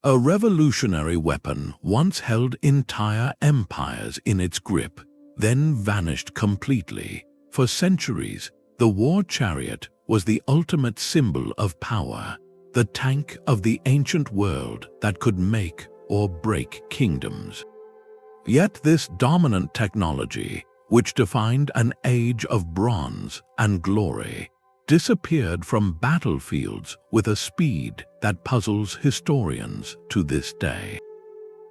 A revolutionary weapon once held entire empires in its grip, then vanished completely. For centuries, the war chariot was the ultimate symbol of power, the tank of the ancient world that could make or break kingdoms. Yet this dominant technology, which defined an age of bronze and glory, disappeared from battlefields with a speed that puzzles historians to this day.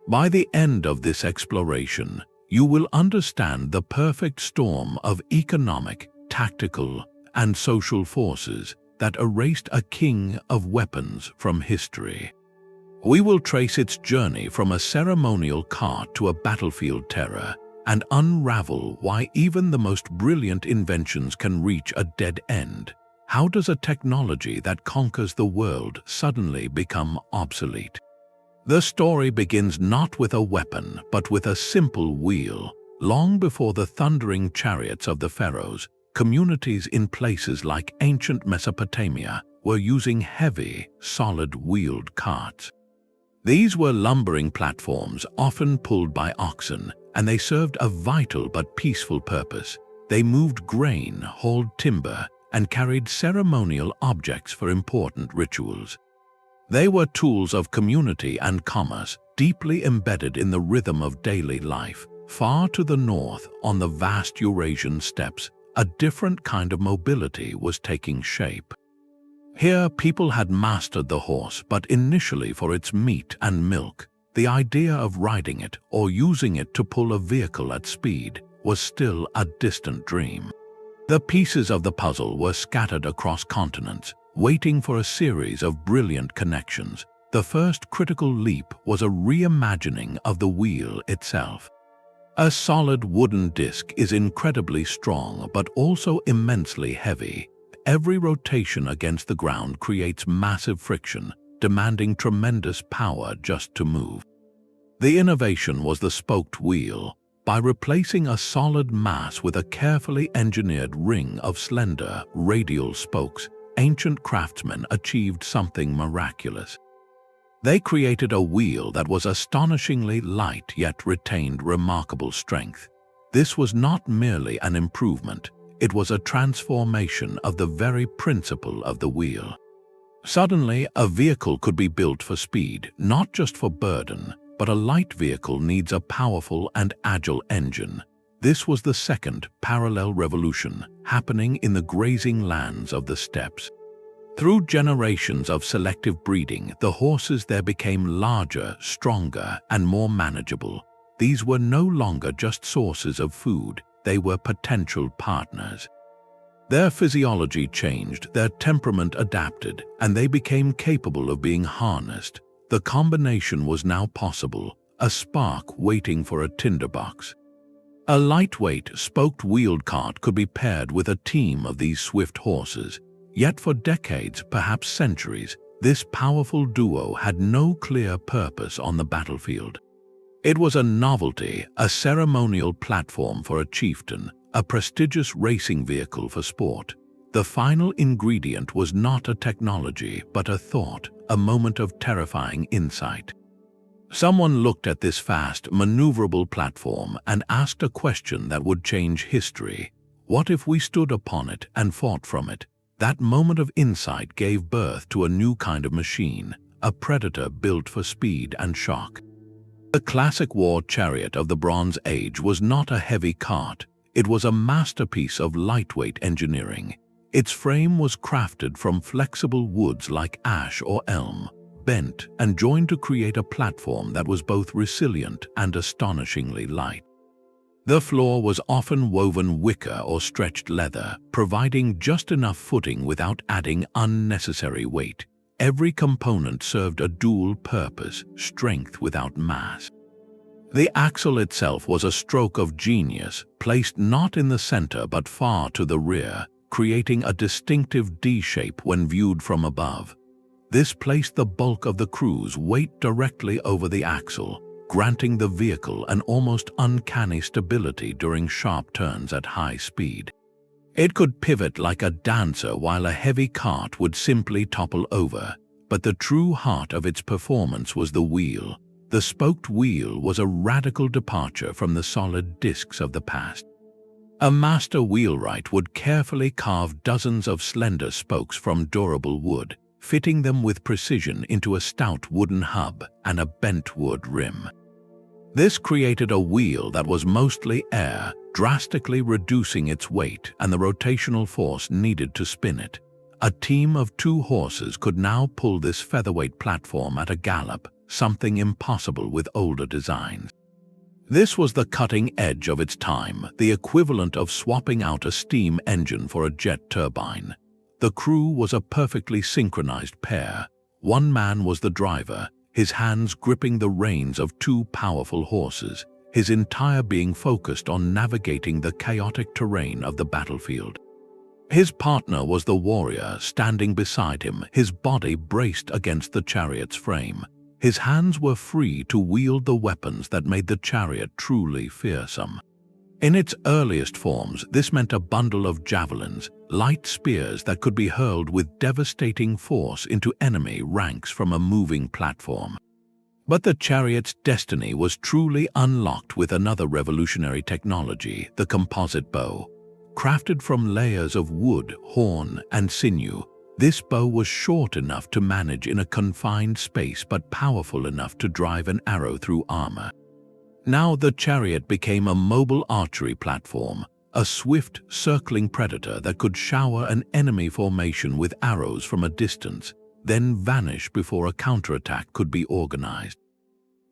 By the end of this exploration, you will understand the perfect storm of economic, tactical, and social forces that erased a king of weapons from history. We will trace its journey from a ceremonial cart to a battlefield terror and unravel why even the most brilliant inventions can reach a dead end. How does a technology that conquers the world suddenly become obsolete? The story begins not with a weapon, but with a simple wheel. Long before the thundering chariots of the pharaohs, communities in places like ancient Mesopotamia were using heavy, solid-wheeled carts. These were lumbering platforms often pulled by oxen, and they served a vital but peaceful purpose. They moved grain, hauled timber, and carried ceremonial objects for important rituals. They were tools of community and commerce, deeply embedded in the rhythm of daily life. Far to the north, on the vast Eurasian steppes, a different kind of mobility was taking shape. Here, people had mastered the horse, but initially for its meat and milk. The idea of riding it or using it to pull a vehicle at speed was still a distant dream. The pieces of the puzzle were scattered across continents, waiting for a series of brilliant connections. The first critical leap was a reimagining of the wheel itself. A solid wooden disc is incredibly strong but also immensely heavy. Every rotation against the ground creates massive friction, demanding tremendous power just to move. The innovation was the spoked wheel. By replacing a solid mass with a carefully engineered ring of slender, radial spokes, ancient craftsmen achieved something miraculous. They created a wheel that was astonishingly light yet retained remarkable strength. This was not merely an improvement, it was a transformation of the very principle of the wheel. Suddenly, a vehicle could be built for speed, not just for burden, but a light vehicle needs a powerful and agile engine. This was the second parallel revolution happening in the grazing lands of the steppes. Through generations of selective breeding, the horses there became larger, stronger, and more manageable. These were no longer just sources of food, they were potential partners. Their physiology changed, their temperament adapted, and they became capable of being harnessed. The combination was now possible, a spark waiting for a tinderbox. A lightweight, spoked-wheeled cart could be paired with a team of these swift horses. Yet for decades, perhaps centuries, this powerful duo had no clear purpose on the battlefield. It was a novelty, a ceremonial platform for a chieftain, a prestigious racing vehicle for sport. The final ingredient was not a technology, but a thought, a moment of terrifying insight. Someone looked at this fast, maneuverable platform and asked a question that would change history. What if we stood upon it and fought from it? That moment of insight gave birth to a new kind of machine, a predator built for speed and shock. The classic war chariot of the Bronze Age was not a heavy cart, it was a masterpiece of lightweight engineering. Its frame was crafted from flexible woods like ash or elm, bent and joined to create a platform that was both resilient and astonishingly light. The floor was often woven wicker or stretched leather, providing just enough footing without adding unnecessary weight. Every component served a dual purpose, strength without mass. The axle itself was a stroke of genius, placed not in the center but far to the rear, creating a distinctive D shape when viewed from above. This placed the bulk of the crew's weight directly over the axle, granting the vehicle an almost uncanny stability during sharp turns at high speed. It could pivot like a dancer while a heavy cart would simply topple over. but the true heart of its performance was the wheel. The spoked wheel was a radical departure from the solid discs of the past. A master wheelwright would carefully carve dozens of slender spokes from durable wood, fitting them with precision into a stout wooden hub and a bent wood rim. This created a wheel that was mostly air, drastically reducing its weight and the rotational force needed to spin it. A team of 2 horses could now pull this featherweight platform at a gallop, something impossible with older designs. This was the cutting edge of its time, the equivalent of swapping out a steam engine for a jet turbine. The crew was a perfectly synchronized pair. One man was the driver, his hands gripping the reins of 2 powerful horses, his entire being focused on navigating the chaotic terrain of the battlefield. His partner was the warrior standing beside him, his body braced against the chariot's frame. His hands were free to wield the weapons that made the chariot truly fearsome. In its earliest forms, this meant a bundle of javelins, light spears that could be hurled with devastating force into enemy ranks from a moving platform. But the chariot's destiny was truly unlocked with another revolutionary technology, the composite bow. Crafted from layers of wood, horn, and sinew, this bow was short enough to manage in a confined space but powerful enough to drive an arrow through armor. Now the chariot became a mobile archery platform, a swift, circling predator that could shower an enemy formation with arrows from a distance, then vanish before a counterattack could be organized.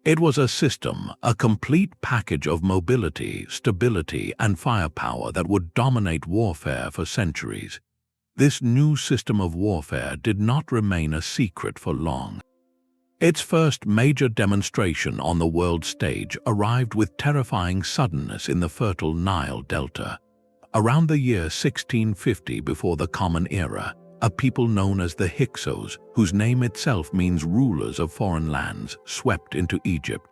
It was a system, a complete package of mobility, stability, and firepower that would dominate warfare for centuries. This new system of warfare did not remain a secret for long. Its first major demonstration on the world stage arrived with terrifying suddenness in the fertile Nile Delta. Around the year 1650 before the Common Era, a people known as the Hyksos, whose name itself means rulers of foreign lands, swept into Egypt.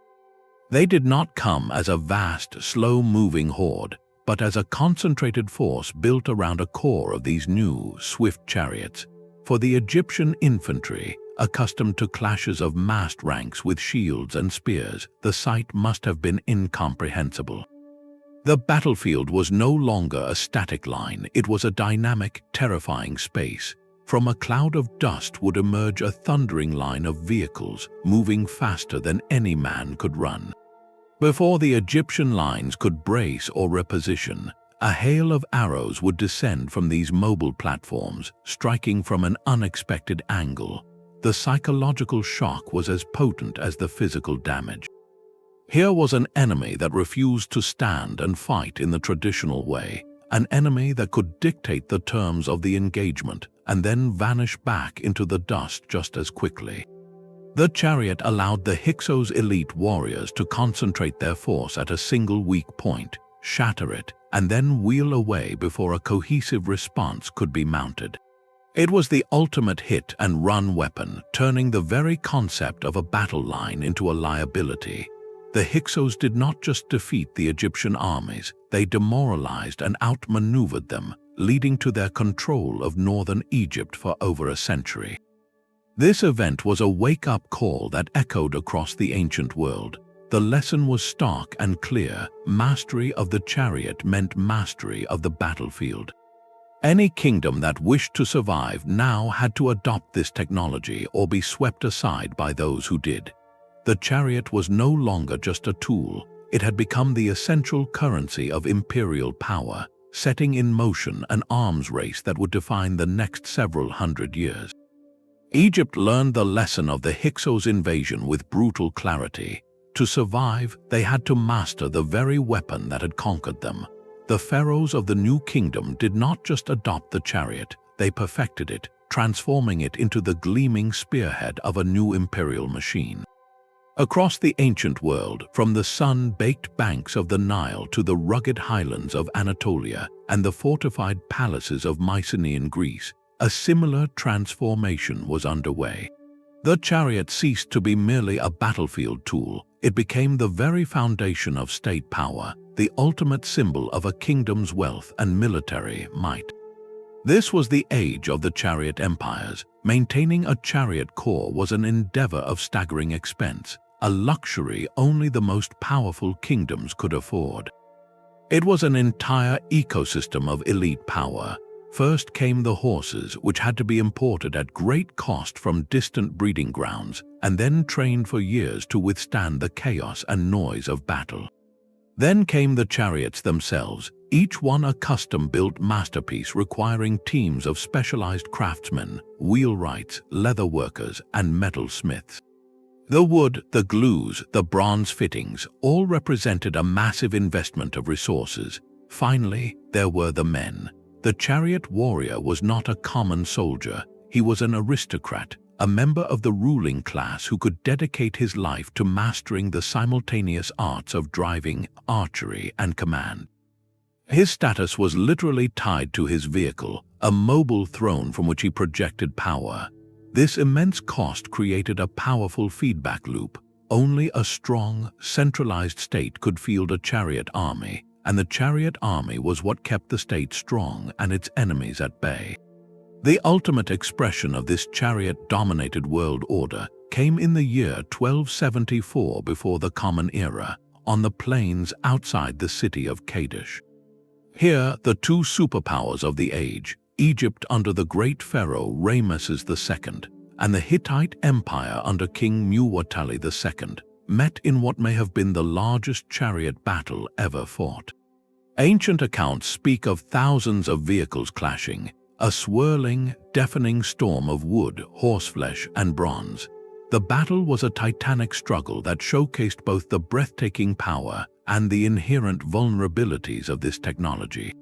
They did not come as a vast, slow-moving horde, but as a concentrated force built around a core of these new, swift chariots. For the Egyptian infantry, accustomed to clashes of massed ranks with shields and spears, the sight must have been incomprehensible. The battlefield was no longer a static line, it was a dynamic, terrifying space. From a cloud of dust would emerge a thundering line of vehicles, moving faster than any man could run. Before the Egyptian lines could brace or reposition, a hail of arrows would descend from these mobile platforms, striking from an unexpected angle. The psychological shock was as potent as the physical damage. Here was an enemy that refused to stand and fight in the traditional way, an enemy that could dictate the terms of the engagement and then vanish back into the dust just as quickly. The chariot allowed the Hyksos elite warriors to concentrate their force at a single weak point, shatter it, and then wheel away before a cohesive response could be mounted. It was the ultimate hit-and-run weapon, turning the very concept of a battle line into a liability. The Hyksos did not just defeat the Egyptian armies, they demoralized and outmaneuvered them, leading to their control of northern Egypt for over a century. This event was a wake-up call that echoed across the ancient world. The lesson was stark and clear: mastery of the chariot meant mastery of the battlefield. Any kingdom that wished to survive now had to adopt this technology or be swept aside by those who did. The chariot was no longer just a tool, it had become the essential currency of imperial power, setting in motion an arms race that would define the next several hundred years. Egypt learned the lesson of the Hyksos invasion with brutal clarity. To survive, they had to master the very weapon that had conquered them. The pharaohs of the new kingdom did not just adopt the chariot, they perfected it, transforming it into the gleaming spearhead of a new imperial machine. Across the ancient world, from the sun-baked banks of the Nile to the rugged highlands of Anatolia and the fortified palaces of Mycenaean Greece, a similar transformation was underway. The chariot ceased to be merely a battlefield tool. It became the very foundation of state power, the ultimate symbol of a kingdom's wealth and military might. This was the age of the chariot empires. Maintaining a chariot corps was an endeavor of staggering expense, a luxury only the most powerful kingdoms could afford. It was an entire ecosystem of elite power. First came the horses, which had to be imported at great cost from distant breeding grounds, and then trained for years to withstand the chaos and noise of battle. Then came the chariots themselves, each one a custom-built masterpiece requiring teams of specialized craftsmen, wheelwrights, leather workers, and metal smiths. The wood, the glues, the bronze fittings all represented a massive investment of resources. Finally, there were the men. The chariot warrior was not a common soldier. He was an aristocrat, a member of the ruling class who could dedicate his life to mastering the simultaneous arts of driving, archery, and command. His status was literally tied to his vehicle, a mobile throne from which he projected power. This immense cost created a powerful feedback loop. Only a strong, centralized state could field a chariot army, and the chariot army was what kept the state strong and its enemies at bay. The ultimate expression of this chariot-dominated world order came in the year 1274 before the Common Era, on the plains outside the city of Kadesh. Here, the two superpowers of the age, Egypt under the great pharaoh Ramesses II and the Hittite Empire under King Muwatalli II, met in what may have been the largest chariot battle ever fought. Ancient accounts speak of thousands of vehicles clashing, a swirling, deafening storm of wood, horseflesh, and bronze. The battle was a titanic struggle that showcased both the breathtaking power and the inherent vulnerabilities of this technology.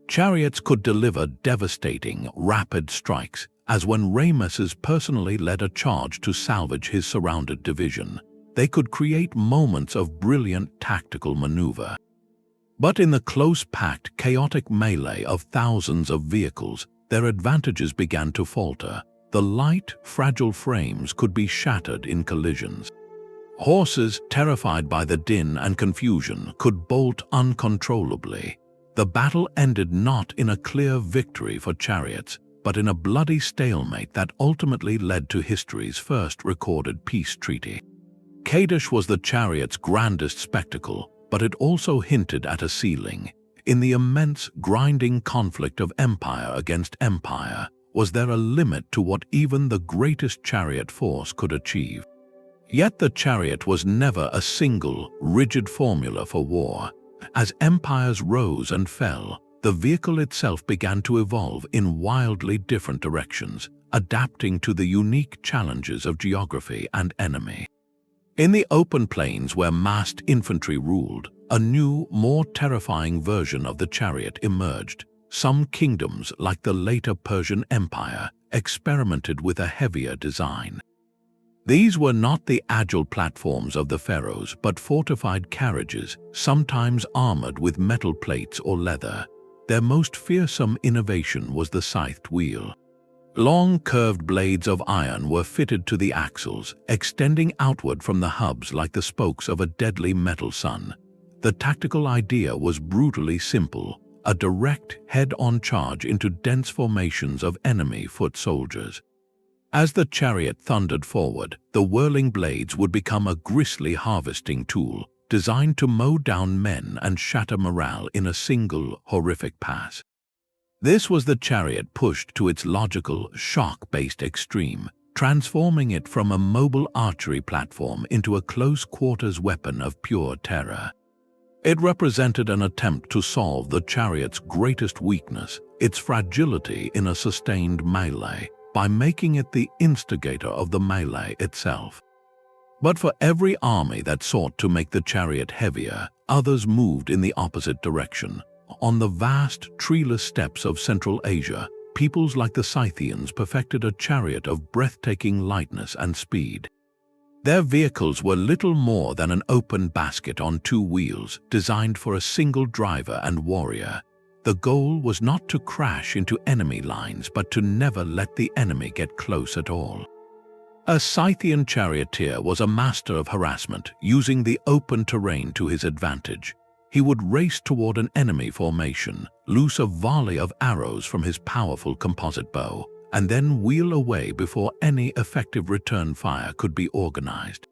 Chariots could deliver devastating, rapid strikes, as when Ramesses personally led a charge to salvage his surrounded division. They could create moments of brilliant tactical maneuver. But in the close-packed, chaotic melee of thousands of vehicles, their advantages began to falter. The light, fragile frames could be shattered in collisions. Horses, terrified by the din and confusion, could bolt uncontrollably. The battle ended not in a clear victory for chariots, but in a bloody stalemate that ultimately led to history's first recorded peace treaty. Kadesh was the chariot's grandest spectacle, but it also hinted at a ceiling. In the immense, grinding conflict of empire against empire, was there a limit to what even the greatest chariot force could achieve? Yet the chariot was never a single, rigid formula for war. As empires rose and fell, the vehicle itself began to evolve in wildly different directions, adapting to the unique challenges of geography and enemy. In the open plains where massed infantry ruled, a new, more terrifying version of the chariot emerged. Some kingdoms, like the later Persian Empire, experimented with a heavier design. These were not the agile platforms of the pharaohs, but fortified carriages, sometimes armored with metal plates or leather. Their most fearsome innovation was the scythed wheel. Long curved blades of iron were fitted to the axles, extending outward from the hubs like the spokes of a deadly metal sun. The tactical idea was brutally simple: a direct, head-on charge into dense formations of enemy foot soldiers. As the chariot thundered forward, the whirling blades would become a grisly harvesting tool, designed to mow down men and shatter morale in a single, horrific pass. This was the chariot pushed to its logical, shock-based extreme, transforming it from a mobile archery platform into a close-quarters weapon of pure terror. It represented an attempt to solve the chariot's greatest weakness, its fragility in a sustained melee, by making it the instigator of the melee itself. But for every army that sought to make the chariot heavier, others moved in the opposite direction. On the vast, treeless steppes of Central Asia, peoples like the Scythians perfected a chariot of breathtaking lightness and speed. Their vehicles were little more than an open basket on two wheels, designed for a single driver and warrior. The goal was not to crash into enemy lines, but to never let the enemy get close at all. A Scythian charioteer was a master of harassment, using the open terrain to his advantage. He would race toward an enemy formation, loose a volley of arrows from his powerful composite bow, and then wheel away before any effective return fire could be organized.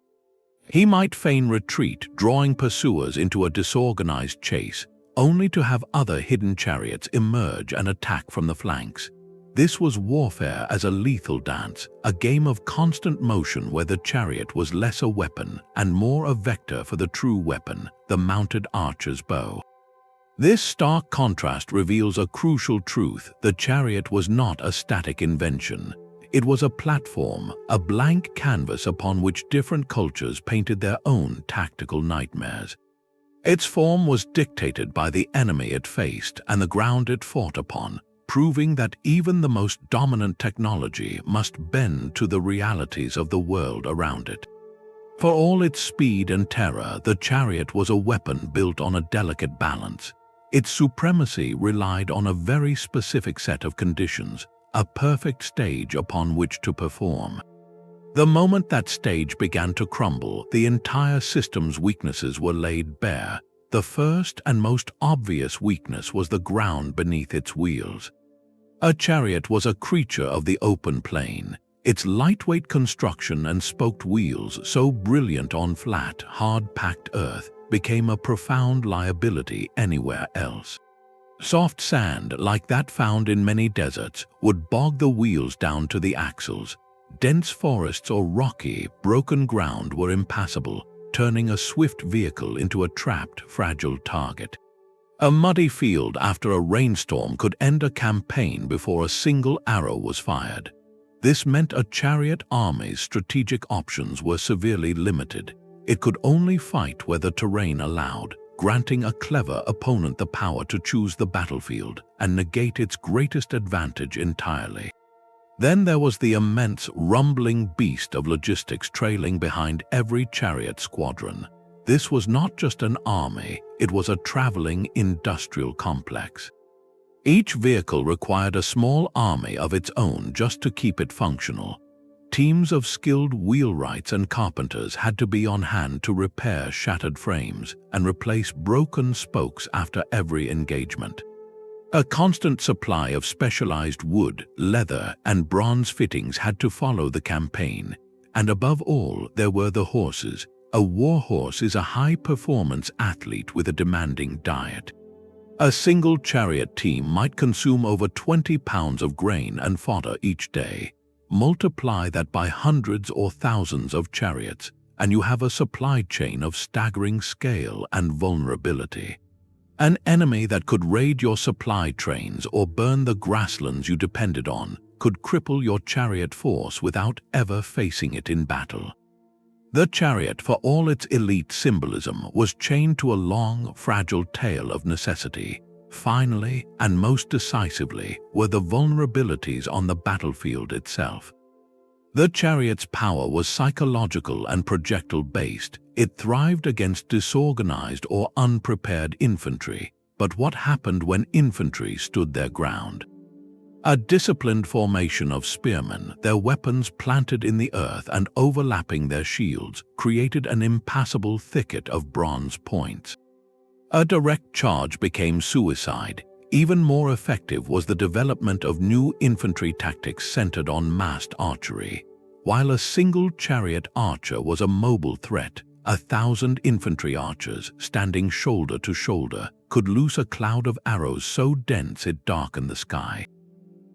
He might feign retreat, drawing pursuers into a disorganized chase, only to have other hidden chariots emerge and attack from the flanks. This was warfare as a lethal dance, a game of constant motion where the chariot was less a weapon and more a vector for the true weapon, the mounted archer's bow. This stark contrast reveals a crucial truth: the chariot was not a static invention. It was a platform, a blank canvas upon which different cultures painted their own tactical nightmares. Its form was dictated by the enemy it faced and the ground it fought upon, proving that even the most dominant technology must bend to the realities of the world around it. For all its speed and terror, the chariot was a weapon built on a delicate balance. Its supremacy relied on a very specific set of conditions, a perfect stage upon which to perform. The moment that stage began to crumble, the entire system's weaknesses were laid bare. The first and most obvious weakness was the ground beneath its wheels. A chariot was a creature of the open plain. Its lightweight construction and spoked wheels, so brilliant on flat, hard-packed earth, became a profound liability anywhere else. Soft sand, like that found in many deserts, would bog the wheels down to the axles. Dense forests or rocky, broken ground were impassable, turning a swift vehicle into a trapped, fragile target. A muddy field after a rainstorm could end a campaign before a single arrow was fired. This meant a chariot army's strategic options were severely limited. It could only fight where the terrain allowed, granting a clever opponent the power to choose the battlefield and negate its greatest advantage entirely. Then there was the immense, rumbling beast of logistics trailing behind every chariot squadron. This was not just an army, it was a traveling industrial complex. Each vehicle required a small army of its own just to keep it functional. Teams of skilled wheelwrights and carpenters had to be on hand to repair shattered frames and replace broken spokes after every engagement. A constant supply of specialized wood, leather, and bronze fittings had to follow the campaign. And above all, there were the horses. A war horse is a high-performance athlete with a demanding diet. A single chariot team might consume over 20 pounds of grain and fodder each day. Multiply that by hundreds or thousands of chariots, and you have a supply chain of staggering scale and vulnerability. An enemy that could raid your supply trains or burn the grasslands you depended on could cripple your chariot force without ever facing it in battle. The chariot, for all its elite symbolism, was chained to a long, fragile tale of necessity. Finally, and most decisively, were the vulnerabilities on the battlefield itself. The chariot's power was psychological and projectile-based. It thrived against disorganized or unprepared infantry. But what happened when infantry stood their ground? A disciplined formation of spearmen, their weapons planted in the earth and overlapping their shields, created an impassable thicket of bronze points. A direct charge became suicide. Even more effective was the development of new infantry tactics centered on massed archery. While a single chariot archer was a mobile threat, 1,000 infantry archers, standing shoulder to shoulder, could loose a cloud of arrows so dense it darkened the sky.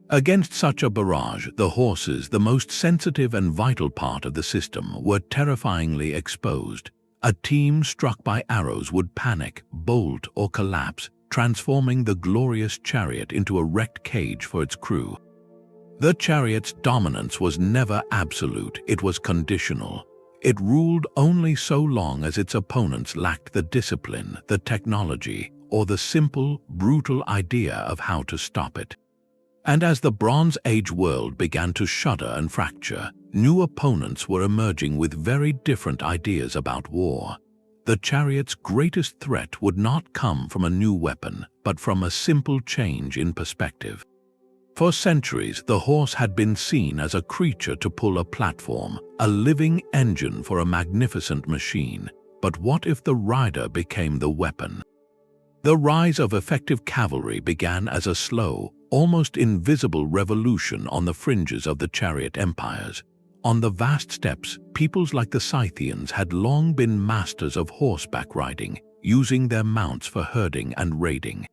Against such a barrage, the horses, the most sensitive and vital part of the system, were terrifyingly exposed. A team struck by arrows would panic, bolt, or collapse, transforming the glorious chariot into a wrecked cage for its crew. The chariot's dominance was never absolute, it was conditional. It ruled only so long as its opponents lacked the discipline, the technology, or the simple, brutal idea of how to stop it. And as the Bronze Age world began to shudder and fracture, new opponents were emerging with very different ideas about war. The chariot's greatest threat would not come from a new weapon, but from a simple change in perspective. For centuries, the horse had been seen as a creature to pull a platform, a living engine for a magnificent machine. But what if the rider became the weapon? The rise of effective cavalry began as a slow, almost invisible revolution on the fringes of the chariot empires. On the vast steppes, peoples like the Scythians had long been masters of horseback riding, using their mounts for herding and raiding.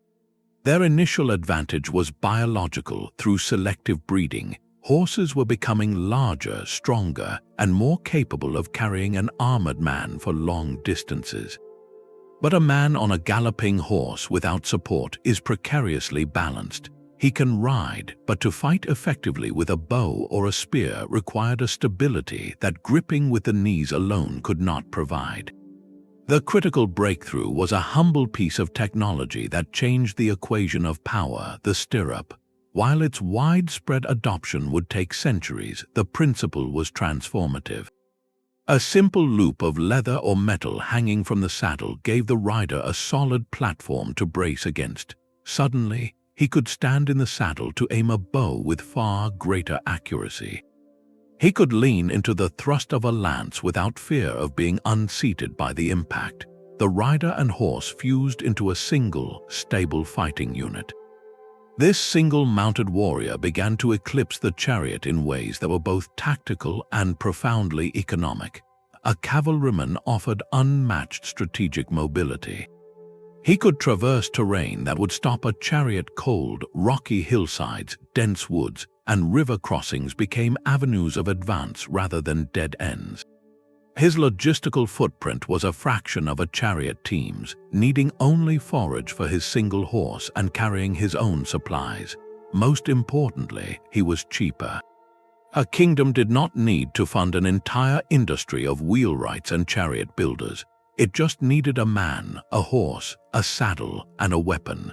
Their initial advantage was biological through selective breeding. Horses were becoming larger, stronger, and more capable of carrying an armored man for long distances. But a man on a galloping horse without support is precariously balanced. He can ride, but to fight effectively with a bow or a spear required a stability that gripping with the knees alone could not provide. The critical breakthrough was a humble piece of technology that changed the equation of power, the stirrup. While its widespread adoption would take centuries, the principle was transformative. A simple loop of leather or metal hanging from the saddle gave the rider a solid platform to brace against. Suddenly, he could stand in the saddle to aim a bow with far greater accuracy. He could lean into the thrust of a lance without fear of being unseated by the impact. The rider and horse fused into a single, stable fighting unit. This single-mounted warrior began to eclipse the chariot in ways that were both tactical and profoundly economic. A cavalryman offered unmatched strategic mobility. He could traverse terrain that would stop a chariot cold. Rocky hillsides, dense woods, and river crossings became avenues of advance rather than dead ends. His logistical footprint was a fraction of a chariot team's, needing only forage for his single horse and carrying his own supplies. Most importantly, he was cheaper. A kingdom did not need to fund an entire industry of wheelwrights and chariot builders. It just needed a man, a horse, a saddle, and a weapon.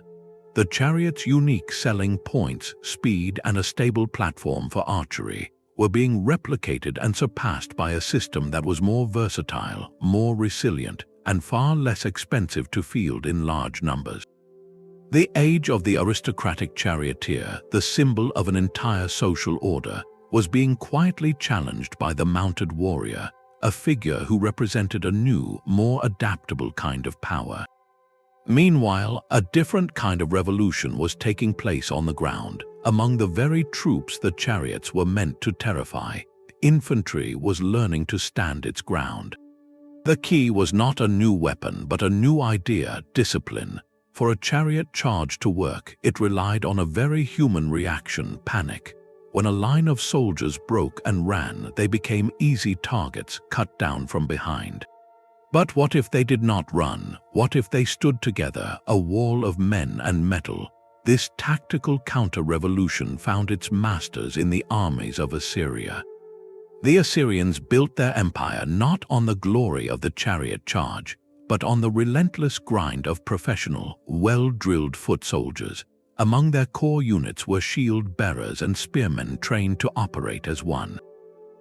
The chariot's unique selling points, speed, and a stable platform for archery were being replicated and surpassed by a system that was more versatile, more resilient, and far less expensive to field in large numbers. The age of the aristocratic charioteer, the symbol of an entire social order, was being quietly challenged by the mounted warrior, a figure who represented a new, more adaptable kind of power. Meanwhile, a different kind of revolution was taking place on the ground. Among the very troops the chariots were meant to terrify, infantry was learning to stand its ground. The key was not a new weapon, but a new idea, discipline. For a chariot charge to work, it relied on a very human reaction, panic. When a line of soldiers broke and ran, they became easy targets, cut down from behind. But what if they did not run? What if they stood together, a wall of men and metal? This tactical counter-revolution found its masters in the armies of Assyria. The Assyrians built their empire not on the glory of the chariot charge, but on the relentless grind of professional, well-drilled foot soldiers. Among their core units were shield-bearers and spearmen trained to operate as one.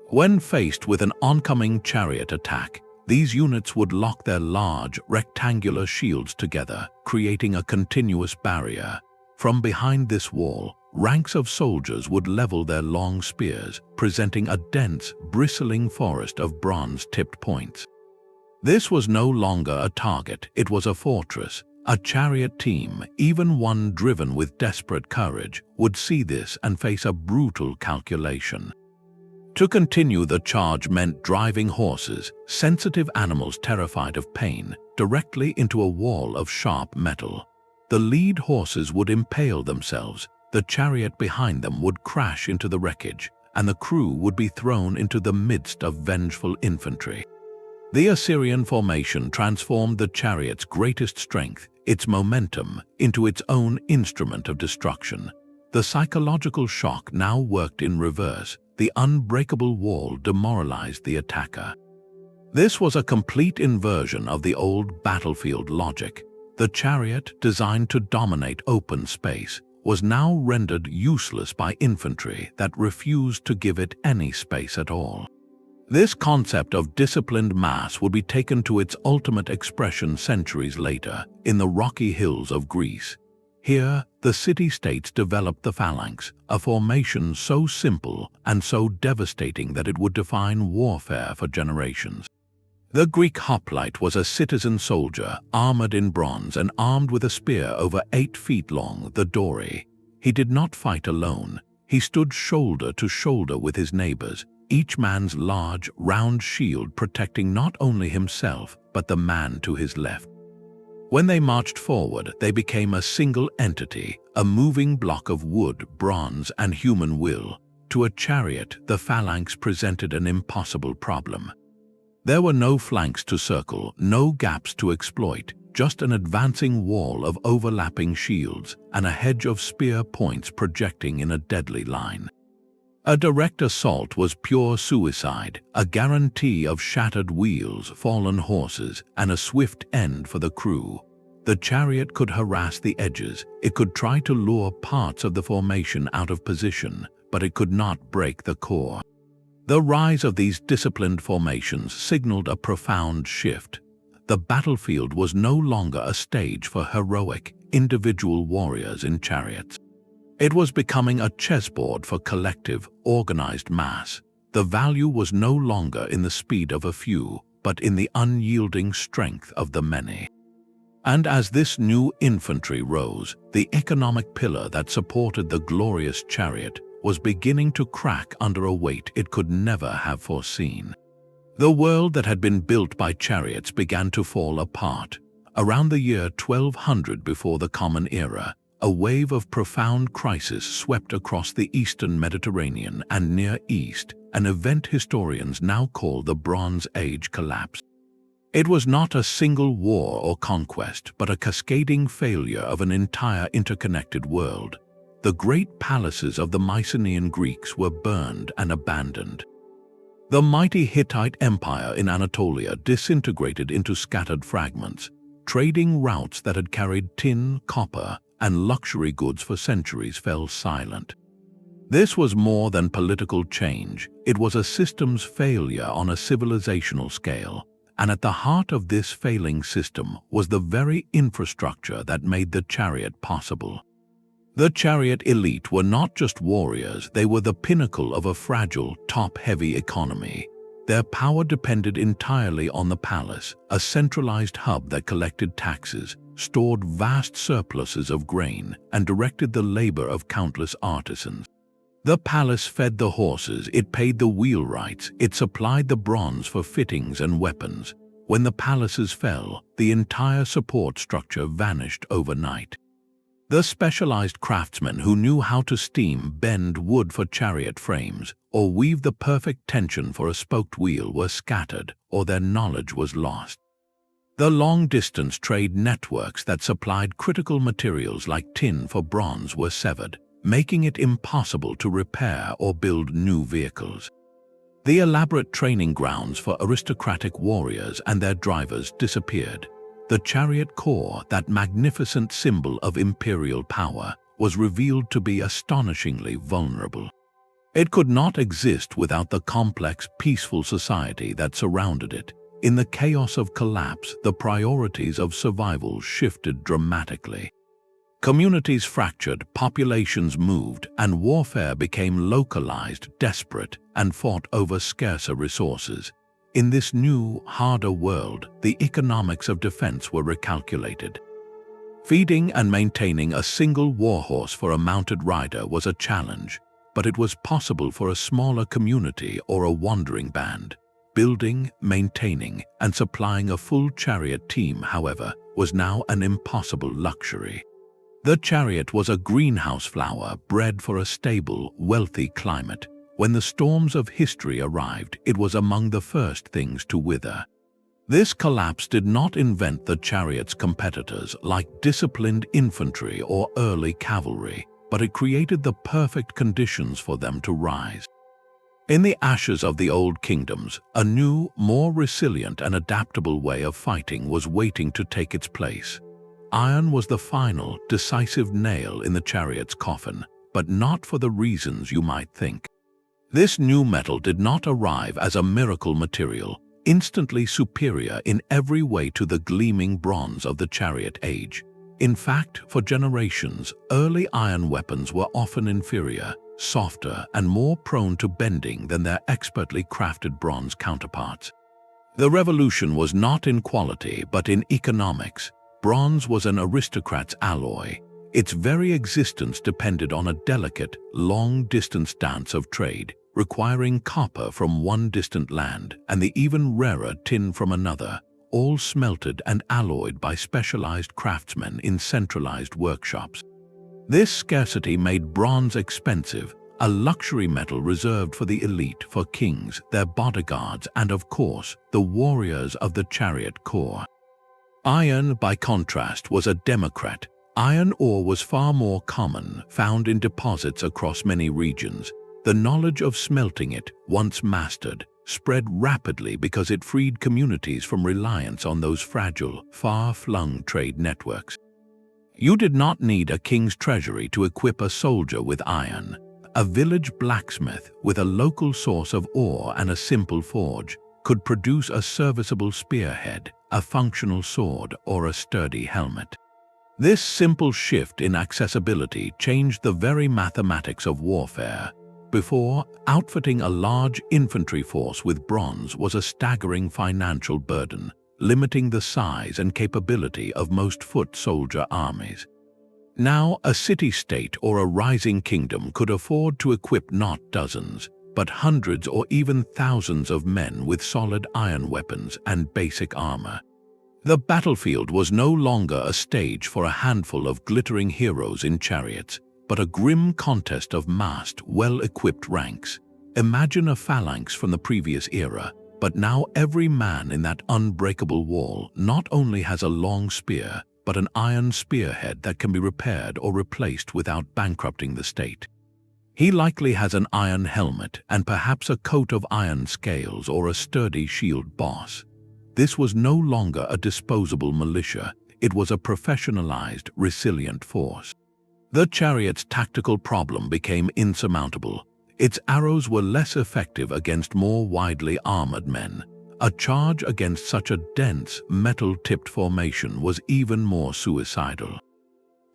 When faced with an oncoming chariot attack, these units would lock their large, rectangular shields together, creating a continuous barrier. From behind this wall, ranks of soldiers would level their long spears, presenting a dense, bristling forest of bronze-tipped points. This was no longer a target, it was a fortress. A chariot team, even one driven with desperate courage, would see this and face a brutal calculation. To continue the charge meant driving horses, sensitive animals terrified of pain, directly into a wall of sharp metal. The lead horses would impale themselves, the chariot behind them would crash into the wreckage, and the crew would be thrown into the midst of vengeful infantry. The Assyrian formation transformed the chariot's greatest strength, its momentum, into its own instrument of destruction. The psychological shock now worked in reverse. The unbreakable wall demoralized the attacker. This was a complete inversion of the old battlefield logic. The chariot, designed to dominate open space, was now rendered useless by infantry that refused to give it any space at all. This concept of disciplined mass would be taken to its ultimate expression centuries later, in the rocky hills of Greece. Here, the city-states developed the phalanx, a formation so simple and so devastating that it would define warfare for generations. The Greek hoplite was a citizen soldier, armored in bronze and armed with a spear over 8 feet long, the dory. He did not fight alone. He stood shoulder to shoulder with his neighbors, each man's large, round shield protecting not only himself, but the man to his left. When they marched forward, they became a single entity, a moving block of wood, bronze, and human will. To a chariot, the phalanx presented an impossible problem. There were no flanks to circle, no gaps to exploit, just an advancing wall of overlapping shields and a hedge of spear points projecting in a deadly line. A direct assault was pure suicide, a guarantee of shattered wheels, fallen horses, and a swift end for the crew. The chariot could harass the edges, it could try to lure parts of the formation out of position, but it could not break the core. The rise of these disciplined formations signaled a profound shift. The battlefield was no longer a stage for heroic, individual warriors in chariots. It was becoming a chessboard for collective, organized mass. The value was no longer in the speed of a few, but in the unyielding strength of the many. And as this new infantry rose, the economic pillar that supported the glorious chariot was beginning to crack under a weight it could never have foreseen. The world that had been built by chariots began to fall apart. Around the year 1200 before the Common Era, a wave of profound crisis swept across the eastern Mediterranean and Near East, an event historians now call the Bronze Age collapse. It was not a single war or conquest, but a cascading failure of an entire interconnected world. The great palaces of the Mycenaean Greeks were burned and abandoned. The mighty Hittite Empire in Anatolia disintegrated into scattered fragments. Trading routes that had carried tin, copper, and luxury goods for centuries fell silent. This was more than political change. It was a systems failure on a civilizational scale. And at the heart of this failing system was the very infrastructure that made the chariot possible. The chariot elite were not just warriors, they were the pinnacle of a fragile, top-heavy economy. Their power depended entirely on the palace, a centralized hub that collected taxes, stored vast surpluses of grain, and directed the labor of countless artisans. The palace fed the horses, it paid the wheelwrights, it supplied the bronze for fittings and weapons. When the palaces fell, the entire support structure vanished overnight. The specialized craftsmen who knew how to steam, bend wood for chariot frames, or weave the perfect tension for a spoked wheel were scattered, or their knowledge was lost. The long-distance trade networks that supplied critical materials like tin for bronze were severed, making it impossible to repair or build new vehicles. The elaborate training grounds for aristocratic warriors and their drivers disappeared. The chariot core, that magnificent symbol of imperial power, was revealed to be astonishingly vulnerable. It could not exist without the complex, peaceful society that surrounded it. In the chaos of collapse, the priorities of survival shifted dramatically. Communities fractured, populations moved, and warfare became localized, desperate, and fought over scarcer resources. In this new, harder world, the economics of defense were recalculated. Feeding and maintaining a single warhorse for a mounted rider was a challenge, but it was possible for a smaller community or a wandering band. Building, maintaining, and supplying a full chariot team, however, was now an impossible luxury. The chariot was a greenhouse flower bred for a stable, wealthy climate. When the storms of history arrived, it was among the first things to wither. This collapse did not invent the chariot's competitors like disciplined infantry or early cavalry, but it created the perfect conditions for them to rise. In the ashes of the old kingdoms, a new, more resilient and adaptable way of fighting was waiting to take its place. Iron was the final, decisive nail in the chariot's coffin, but not for the reasons you might think. This new metal did not arrive as a miracle material, instantly superior in every way to the gleaming bronze of the chariot age. In fact, for generations, early iron weapons were often inferior, softer, and more prone to bending than their expertly crafted bronze counterparts. The revolution was not in quality but in economics. Bronze was an aristocrat's alloy. Its very existence depended on a delicate, long-distance dance of trade, requiring copper from one distant land and the even rarer tin from another, all smelted and alloyed by specialized craftsmen in centralized workshops. This scarcity made bronze expensive, a luxury metal reserved for the elite, for kings, their bodyguards, and of course, the warriors of the chariot corps. Iron, by contrast, was a democrat. Iron ore was far more common, found in deposits across many regions. The knowledge of smelting it, once mastered, spread rapidly because it freed communities from reliance on those fragile, far-flung trade networks. You did not need a king's treasury to equip a soldier with iron. A village blacksmith with a local source of ore and a simple forge could produce a serviceable spearhead, a functional sword, or a sturdy helmet. This simple shift in accessibility changed the very mathematics of warfare. Before, outfitting a large infantry force with bronze was a staggering financial burden, limiting the size and capability of most foot soldier armies. Now, a city-state or a rising kingdom could afford to equip not dozens, but hundreds or even thousands of men with solid iron weapons and basic armor. The battlefield was no longer a stage for a handful of glittering heroes in chariots, but a grim contest of massed, well-equipped ranks. Imagine a phalanx from the previous era, but now every man in that unbreakable wall not only has a long spear, but an iron spearhead that can be repaired or replaced without bankrupting the state. He likely has an iron helmet and perhaps a coat of iron scales or a sturdy shield boss. This was no longer a disposable militia, it was a professionalized, resilient force. The chariot's tactical problem became insurmountable. Its arrows were less effective against more widely armored men. A charge against such a dense, metal-tipped formation was even more suicidal.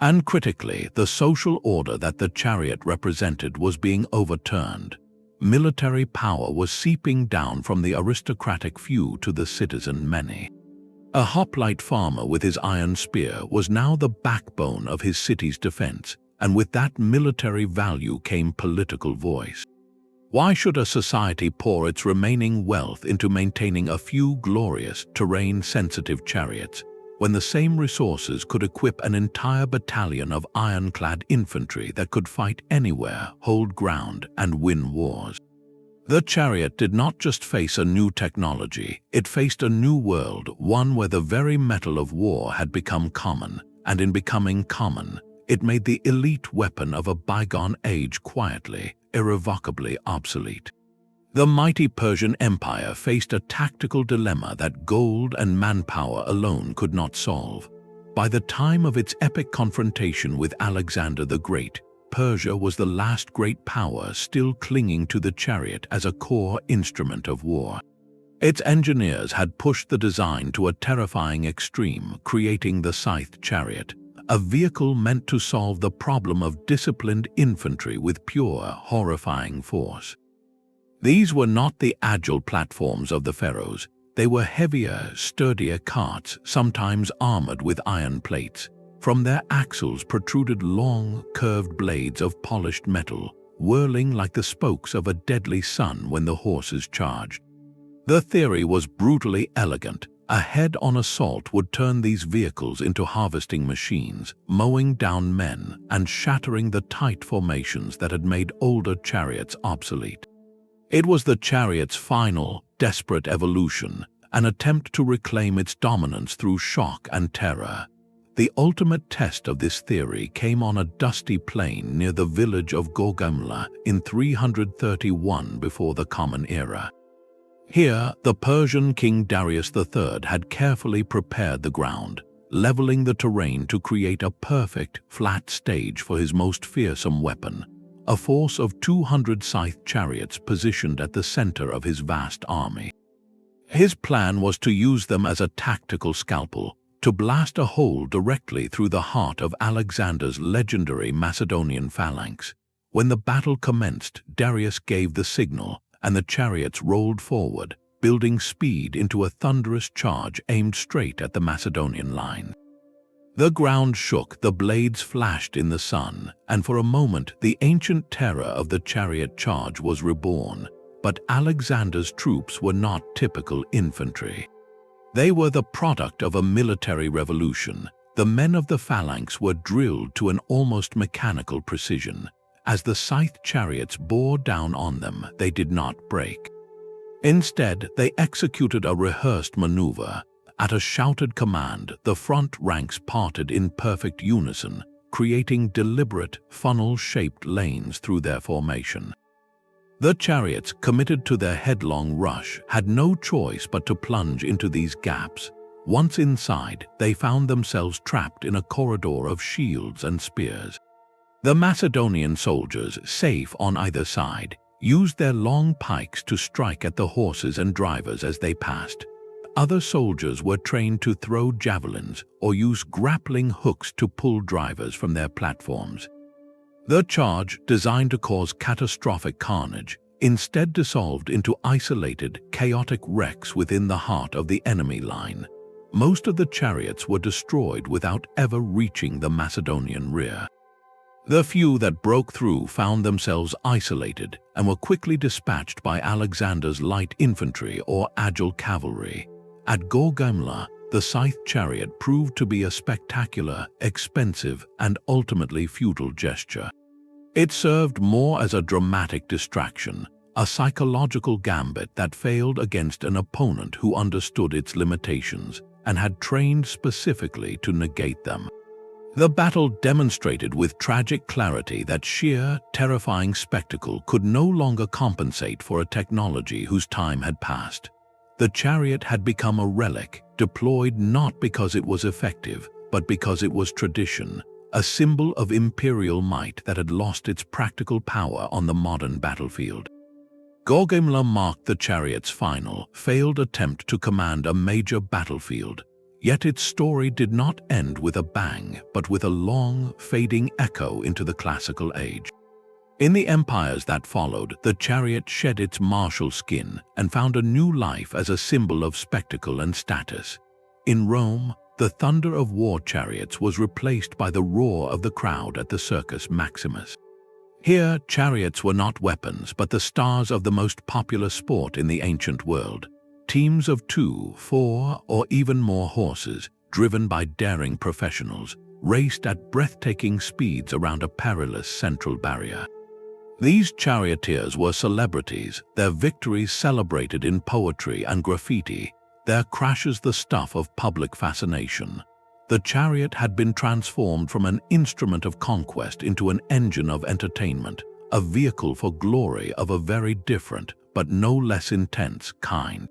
And critically, the social order that the chariot represented was being overturned. Military power was seeping down from the aristocratic few to the citizen many. A hoplite farmer with his iron spear was now the backbone of his city's defense, and with that military value came political voice. Why should a society pour its remaining wealth into maintaining a few glorious, terrain-sensitive chariots, when the same resources could equip an entire battalion of ironclad infantry that could fight anywhere, hold ground, and win wars? The chariot did not just face a new technology, it faced a new world, one where the very metal of war had become common, and in becoming common, it made the elite weapon of a bygone age quietly, irrevocably obsolete. The mighty Persian Empire faced a tactical dilemma that gold and manpower alone could not solve. By the time of its epic confrontation with Alexander the Great, Persia was the last great power still clinging to the chariot as a core instrument of war. Its engineers had pushed the design to a terrifying extreme, creating the scythed chariot, a vehicle meant to solve the problem of disciplined infantry with pure, horrifying force. These were not the agile platforms of the pharaohs. They were heavier, sturdier carts, sometimes armored with iron plates. From their axles protruded long, curved blades of polished metal, whirling like the spokes of a deadly sun when the horses charged. The theory was brutally elegant. A head-on assault would turn these vehicles into harvesting machines, mowing down men and shattering the tight formations that had made older chariots obsolete. It was the chariot's final, desperate evolution, an attempt to reclaim its dominance through shock and terror. The ultimate test of this theory came on a dusty plain near the village of Gaugamela in 331 before the Common Era. Here, the Persian king Darius III had carefully prepared the ground, leveling the terrain to create a perfect, flat stage for his most fearsome weapon, a force of 200 scythed chariots positioned at the center of his vast army. His plan was to use them as a tactical scalpel, to blast a hole directly through the heart of Alexander's legendary Macedonian phalanx. When the battle commenced, Darius gave the signal, and the chariots rolled forward, building speed into a thunderous charge aimed straight at the Macedonian line. The ground shook, the blades flashed in the sun, and for a moment the ancient terror of the chariot charge was reborn. But Alexander's troops were not typical infantry. They were the product of a military revolution. The men of the phalanx were drilled to an almost mechanical precision. As the scythed chariots bore down on them, they did not break. Instead, they executed a rehearsed maneuver. At a shouted command, the front ranks parted in perfect unison, creating deliberate, funnel-shaped lanes through their formation. The chariots, committed to their headlong rush, had no choice but to plunge into these gaps. Once inside, they found themselves trapped in a corridor of shields and spears. The Macedonian soldiers, safe on either side, used their long pikes to strike at the horses and drivers as they passed. Other soldiers were trained to throw javelins or use grappling hooks to pull drivers from their platforms. The charge, designed to cause catastrophic carnage, instead dissolved into isolated, chaotic wrecks within the heart of the enemy line. Most of the chariots were destroyed without ever reaching the Macedonian rear. The few that broke through found themselves isolated and were quickly dispatched by Alexander's light infantry or agile cavalry. At Gaugamela, the scythed chariot proved to be a spectacular, expensive, and ultimately futile gesture. It served more as a dramatic distraction, a psychological gambit that failed against an opponent who understood its limitations and had trained specifically to negate them. The battle demonstrated with tragic clarity that sheer, terrifying spectacle could no longer compensate for a technology whose time had passed. The chariot had become a relic, deployed not because it was effective, but because it was tradition, a symbol of imperial might that had lost its practical power on the modern battlefield. Gaugamela marked the chariot's final, failed attempt to command a major battlefield. Yet its story did not end with a bang, but with a long, fading echo into the classical age. In the empires that followed, the chariot shed its martial skin and found a new life as a symbol of spectacle and status. In Rome, the thunder of war chariots was replaced by the roar of the crowd at the Circus Maximus. Here, chariots were not weapons, but the stars of the most popular sport in the ancient world. Teams of 2, 4, or even more horses, driven by daring professionals, raced at breathtaking speeds around a perilous central barrier. These charioteers were celebrities, their victories celebrated in poetry and graffiti, their crashes the stuff of public fascination. The chariot had been transformed from an instrument of conquest into an engine of entertainment, a vehicle for glory of a very different, but no less intense kind.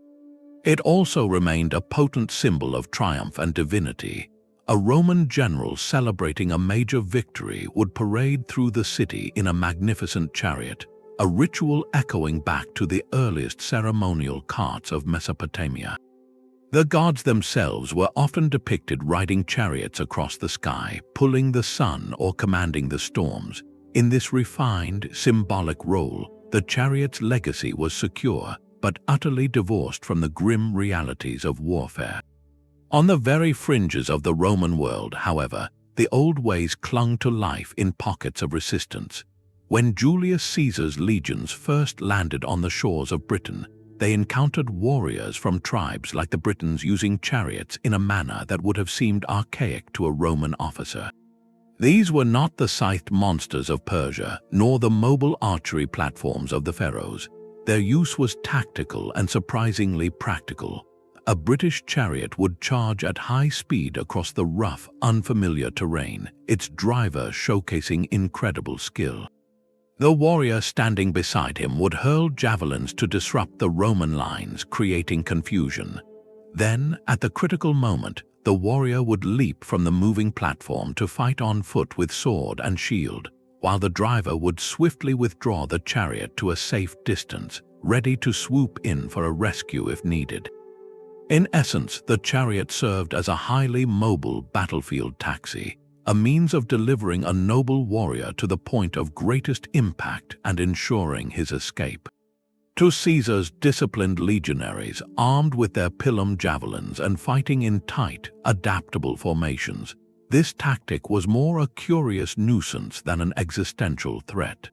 It also remained a potent symbol of triumph and divinity. A Roman general celebrating a major victory would parade through the city in a magnificent chariot, a ritual echoing back to the earliest ceremonial carts of Mesopotamia. The gods themselves were often depicted riding chariots across the sky, pulling the sun or commanding the storms. In this refined, symbolic role, the chariot's legacy was secure, but utterly divorced from the grim realities of warfare. On the very fringes of the Roman world, however, the old ways clung to life in pockets of resistance. When Julius Caesar's legions first landed on the shores of Britain, they encountered warriors from tribes like the Britons using chariots in a manner that would have seemed archaic to a Roman officer. These were not the scythed monsters of Persia, nor the mobile archery platforms of the pharaohs. Their use was tactical and surprisingly practical. A British chariot would charge at high speed across the rough, unfamiliar terrain, its driver showcasing incredible skill. The warrior standing beside him would hurl javelins to disrupt the Roman lines, creating confusion. Then, at the critical moment, the warrior would leap from the moving platform to fight on foot with sword and shield, while the driver would swiftly withdraw the chariot to a safe distance, ready to swoop in for a rescue if needed. In essence, the chariot served as a highly mobile battlefield taxi, a means of delivering a noble warrior to the point of greatest impact and ensuring his escape. To Caesar's disciplined legionaries, armed with their pilum javelins and fighting in tight, adaptable formations, this tactic was more a curious nuisance than an existential threat.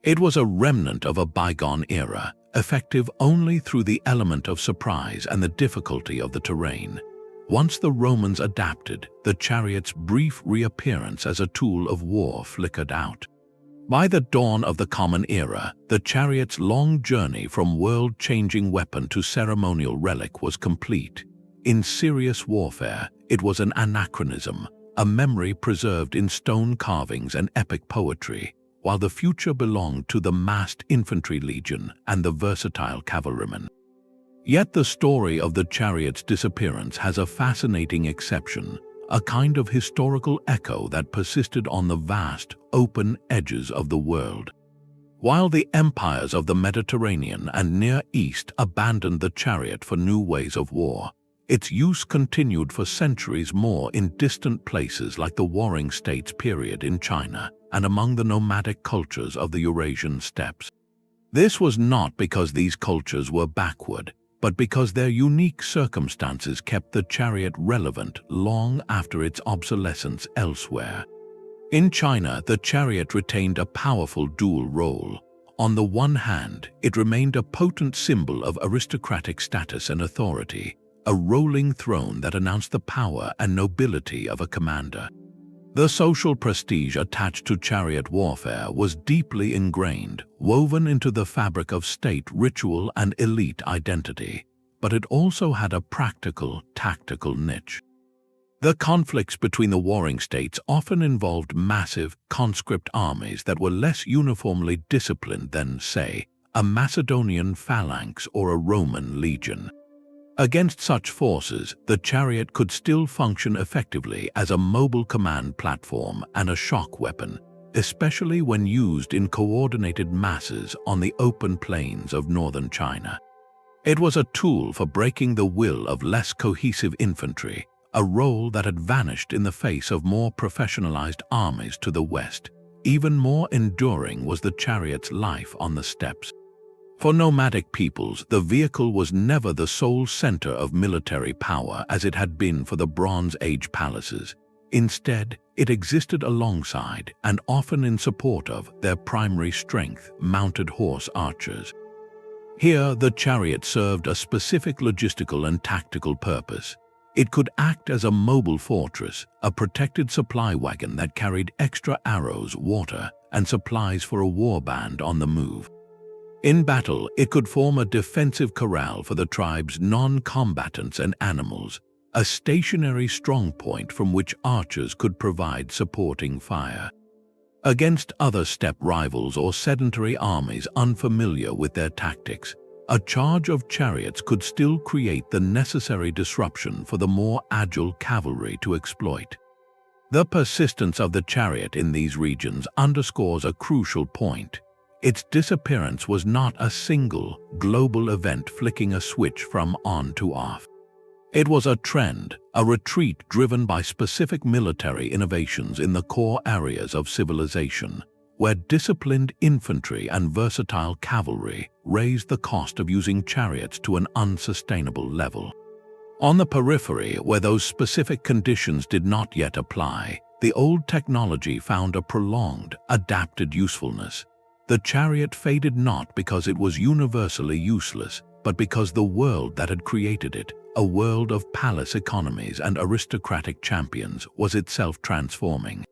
It was a remnant of a bygone era, effective only through the element of surprise and the difficulty of the terrain. Once the Romans adapted, the chariot's brief reappearance as a tool of war flickered out. By the dawn of the Common Era, the chariot's long journey from world-changing weapon to ceremonial relic was complete. In serious warfare, it was an anachronism, a memory preserved in stone carvings and epic poetry, while the future belonged to the massed infantry legion and the versatile cavalryman. Yet the story of the chariot's disappearance has a fascinating exception, a kind of historical echo that persisted on the vast, open edges of the world. While the empires of the Mediterranean and Near East abandoned the chariot for new ways of war, its use continued for centuries more in distant places like the Warring States period in China and among the nomadic cultures of the Eurasian steppes. This was not because these cultures were backward, but because their unique circumstances kept the chariot relevant long after its obsolescence elsewhere. In China, the chariot retained a powerful dual role. On the one hand, it remained a potent symbol of aristocratic status and authority, a rolling throne that announced the power and nobility of a commander. The social prestige attached to chariot warfare was deeply ingrained, woven into the fabric of state ritual and elite identity, but it also had a practical, tactical niche. The conflicts between the warring states often involved massive, conscript armies that were less uniformly disciplined than, say, a Macedonian phalanx or a Roman legion. Against such forces, the chariot could still function effectively as a mobile command platform and a shock weapon, especially when used in coordinated masses on the open plains of northern China. It was a tool for breaking the will of less cohesive infantry, a role that had vanished in the face of more professionalized armies to the west. Even more enduring was the chariot's life on the steppes. For nomadic peoples, the vehicle was never the sole center of military power as it had been for the Bronze Age palaces. Instead, it existed alongside, and often in support of, their primary strength, mounted horse archers. Here, the chariot served a specific logistical and tactical purpose. It could act as a mobile fortress, a protected supply wagon that carried extra arrows, water, and supplies for a warband on the move. In battle, it could form a defensive corral for the tribe's non-combatants and animals, a stationary strongpoint from which archers could provide supporting fire. Against other steppe rivals or sedentary armies unfamiliar with their tactics, a charge of chariots could still create the necessary disruption for the more agile cavalry to exploit. The persistence of the chariot in these regions underscores a crucial point. Its disappearance was not a single, global event flicking a switch from on to off. It was a trend, a retreat driven by specific military innovations in the core areas of civilization, where disciplined infantry and versatile cavalry raised the cost of using chariots to an unsustainable level. On the periphery, where those specific conditions did not yet apply, the old technology found a prolonged, adapted usefulness. The chariot faded not because it was universally useless, but because the world that had created it, a world of palace economies and aristocratic champions, was itself transforming.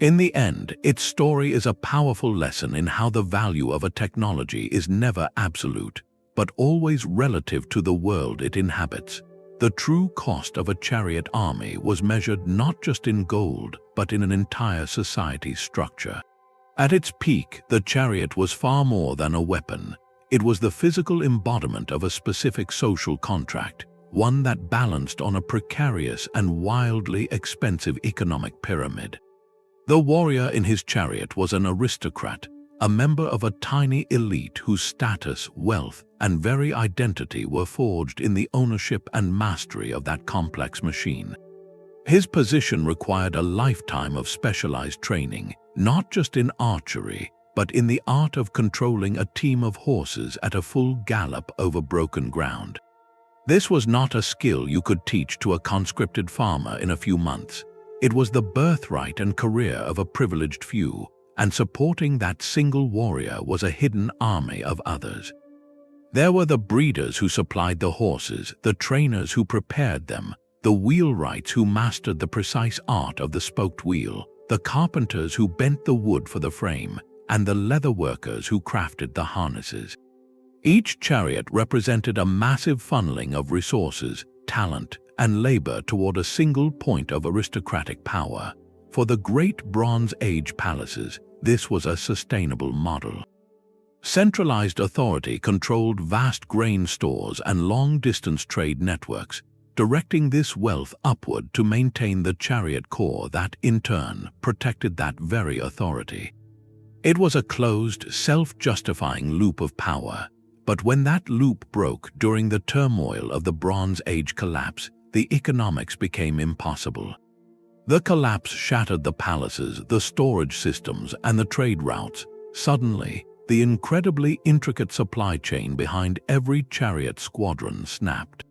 In the end, its story is a powerful lesson in how the value of a technology is never absolute, but always relative to the world it inhabits. The true cost of a chariot army was measured not just in gold, but in an entire society's structure. At its peak, the chariot was far more than a weapon. It was the physical embodiment of a specific social contract, one that balanced on a precarious and wildly expensive economic pyramid. The warrior in his chariot was an aristocrat, a member of a tiny elite whose status, wealth, and very identity were forged in the ownership and mastery of that complex machine. His position required a lifetime of specialized training, not just in archery, but in the art of controlling a team of horses at a full gallop over broken ground. This was not a skill you could teach to a conscripted farmer in a few months. It was the birthright and career of a privileged few, and supporting that single warrior was a hidden army of others. There were the breeders who supplied the horses, the trainers who prepared them, the wheelwrights who mastered the precise art of the spoked wheel, the carpenters who bent the wood for the frame, and the leather workers who crafted the harnesses. Each chariot represented a massive funneling of resources, talent, and labor toward a single point of aristocratic power. For the great Bronze Age palaces, this was a sustainable model. Centralized authority controlled vast grain stores and long-distance trade networks, directing this wealth upward to maintain the chariot core that, in turn, protected that very authority. It was a closed, self-justifying loop of power, but when that loop broke during the turmoil of the Bronze Age collapse, the economics became impossible. The collapse shattered the palaces, the storage systems, and the trade routes. Suddenly, the incredibly intricate supply chain behind every chariot squadron snapped.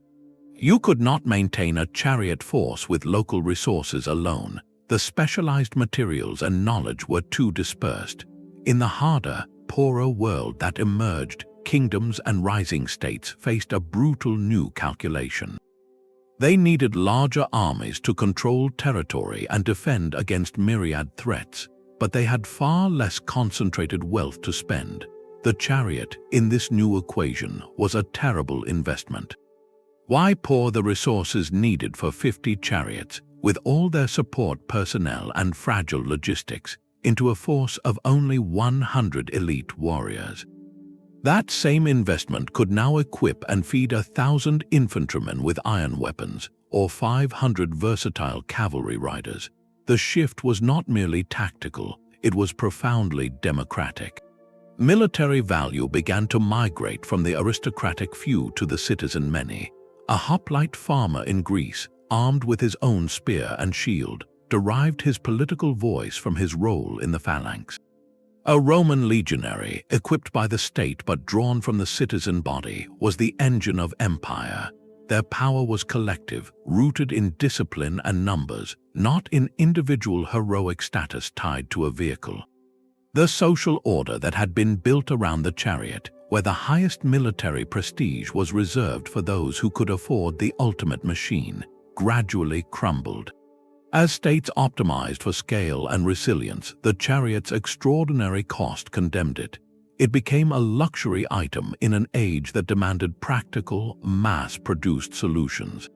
You could not maintain a chariot force with local resources alone. The specialized materials and knowledge were too dispersed. In the harder, poorer world that emerged, kingdoms and rising states faced a brutal new calculation. They needed larger armies to control territory and defend against myriad threats, but they had far less concentrated wealth to spend. The chariot, in this new equation, was a terrible investment. Why pour the resources needed for 50 chariots, with all their support personnel and fragile logistics, into a force of only 100 elite warriors? That same investment could now equip and feed 1,000 infantrymen with iron weapons, or 500 versatile cavalry riders. The shift was not merely tactical, it was profoundly democratic. Military value began to migrate from the aristocratic few to the citizen many. A hoplite farmer in Greece, armed with his own spear and shield, derived his political voice from his role in the phalanx. A Roman legionary, equipped by the state but drawn from the citizen body, was the engine of empire. Their power was collective, rooted in discipline and numbers, not in individual heroic status tied to a vehicle. The social order that had been built around the chariot, where the highest military prestige was reserved for those who could afford the ultimate machine, gradually crumbled. As states optimized for scale and resilience, the chariot's extraordinary cost condemned it. It became a luxury item in an age that demanded practical, mass-produced solutions.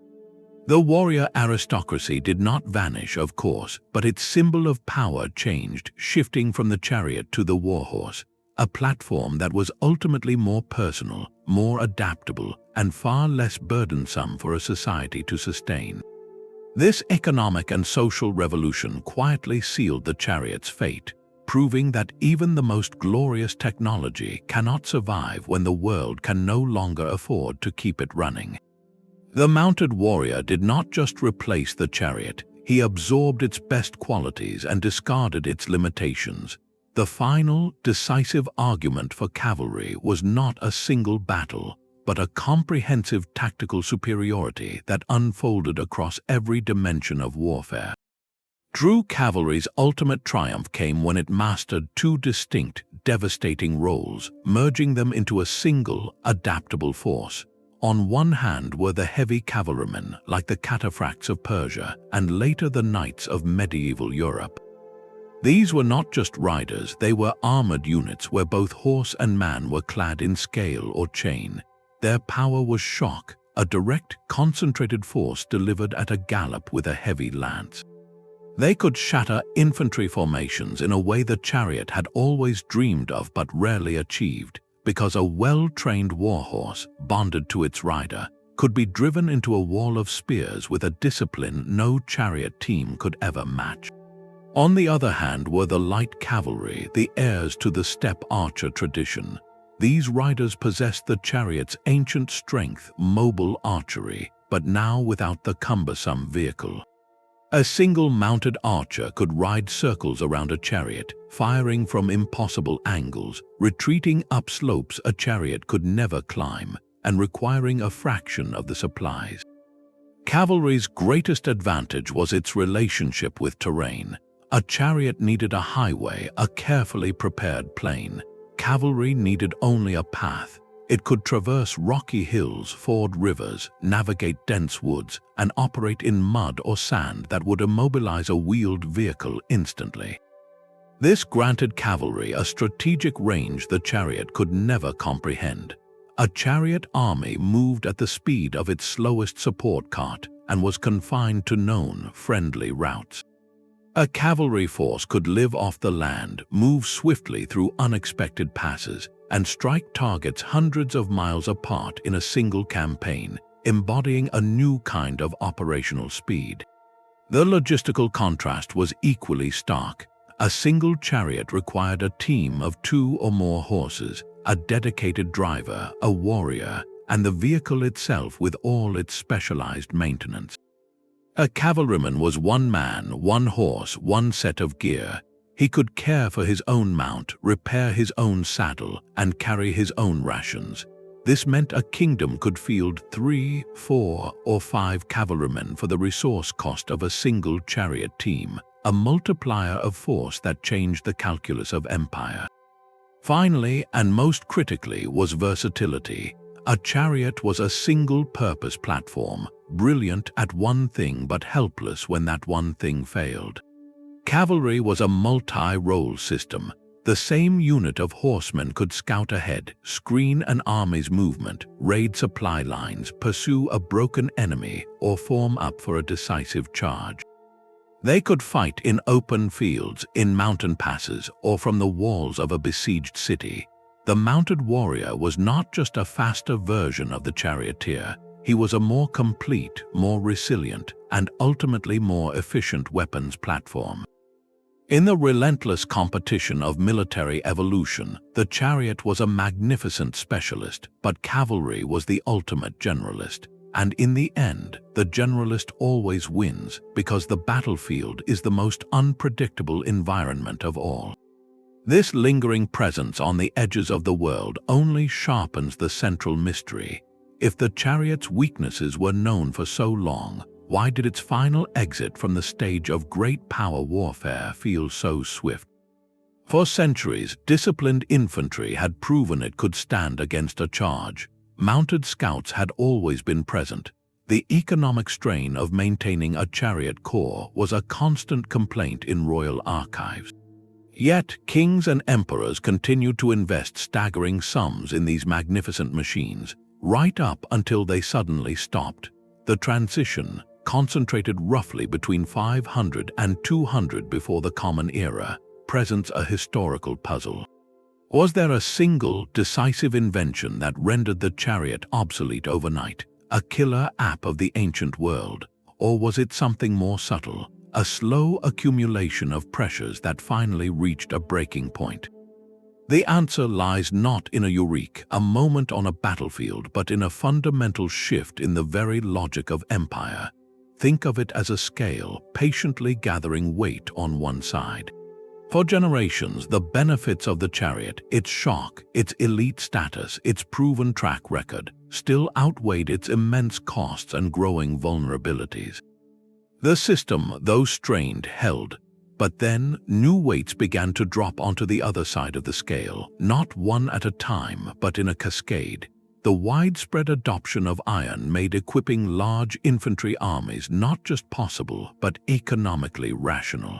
The warrior aristocracy did not vanish, of course, but its symbol of power changed, shifting from the chariot to the warhorse, a platform that was ultimately more personal, more adaptable, and far less burdensome for a society to sustain. This economic and social revolution quietly sealed the chariot's fate, proving that even the most glorious technology cannot survive when the world can no longer afford to keep it running. The mounted warrior did not just replace the chariot, he absorbed its best qualities and discarded its limitations. The final, decisive argument for cavalry was not a single battle, but a comprehensive tactical superiority that unfolded across every dimension of warfare. True cavalry's ultimate triumph came when it mastered two distinct, devastating roles, merging them into a single, adaptable force. On one hand were the heavy cavalrymen, like the cataphracts of Persia, and later the knights of medieval Europe. These were not just riders, they were armored units where both horse and man were clad in scale or chain. Their power was shock, a direct, concentrated force delivered at a gallop with a heavy lance. They could shatter infantry formations in a way the chariot had always dreamed of but rarely achieved, because a well-trained warhorse, bonded to its rider, could be driven into a wall of spears with a discipline no chariot team could ever match. On the other hand were the light cavalry, the heirs to the steppe archer tradition. These riders possessed the chariot's ancient strength, mobile archery, but now without the cumbersome vehicle. A single mounted archer could ride circles around a chariot, firing from impossible angles, retreating up slopes a chariot could never climb, and requiring a fraction of the supplies. Cavalry's greatest advantage was its relationship with terrain. A chariot needed a highway, a carefully prepared plain. Cavalry needed only a path. It could traverse rocky hills, ford rivers, navigate dense woods, and operate in mud or sand that would immobilize a wheeled vehicle instantly. This granted cavalry a strategic range the chariot could never comprehend. A chariot army moved at the speed of its slowest support cart and was confined to known, friendly routes. A cavalry force could live off the land, move swiftly through unexpected passes, and strike targets hundreds of miles apart in a single campaign, embodying a new kind of operational speed. The logistical contrast was equally stark. A single chariot required a team of 2 or more horses, a dedicated driver, a warrior, and the vehicle itself with all its specialized maintenance. A cavalryman was one man, one horse, one set of gear. He could care for his own mount, repair his own saddle, and carry his own rations. This meant a kingdom could field 3, 4, or 5 cavalrymen for the resource cost of a single chariot team, a multiplier of force that changed the calculus of empire. Finally, and most critically, was versatility. A chariot was a single-purpose platform, brilliant at one thing but helpless when that one thing failed. Cavalry was a multi-role system. The same unit of horsemen could scout ahead, screen an army's movement, raid supply lines, pursue a broken enemy, or form up for a decisive charge. They could fight in open fields, in mountain passes, or from the walls of a besieged city. The mounted warrior was not just a faster version of the charioteer. He was a more complete, more resilient, and ultimately more efficient weapons platform. In the relentless competition of military evolution, the chariot was a magnificent specialist, but cavalry was the ultimate generalist. And in the end, the generalist always wins because the battlefield is the most unpredictable environment of all. This lingering presence on the edges of the world only sharpens the central mystery. If the chariot's weaknesses were known for so long, why did its final exit from the stage of great power warfare feel so swift? For centuries, disciplined infantry had proven it could stand against a charge. Mounted scouts had always been present. The economic strain of maintaining a chariot corps was a constant complaint in royal archives. Yet, kings and emperors continued to invest staggering sums in these magnificent machines, right up until they suddenly stopped. The transition, concentrated roughly between 500 and 200 before the Common Era, presents a historical puzzle. Was there a single, decisive invention that rendered the chariot obsolete overnight, a killer app of the ancient world? Or was it something more subtle, a slow accumulation of pressures that finally reached a breaking point? The answer lies not in a eureka, a moment on a battlefield, but in a fundamental shift in the very logic of empire. Think of it as a scale, patiently gathering weight on one side. For generations, the benefits of the chariot, its shock, its elite status, its proven track record, still outweighed its immense costs and growing vulnerabilities. The system, though strained, held. But then, new weights began to drop onto the other side of the scale, not one at a time, but in a cascade. The widespread adoption of iron made equipping large infantry armies not just possible, but economically rational.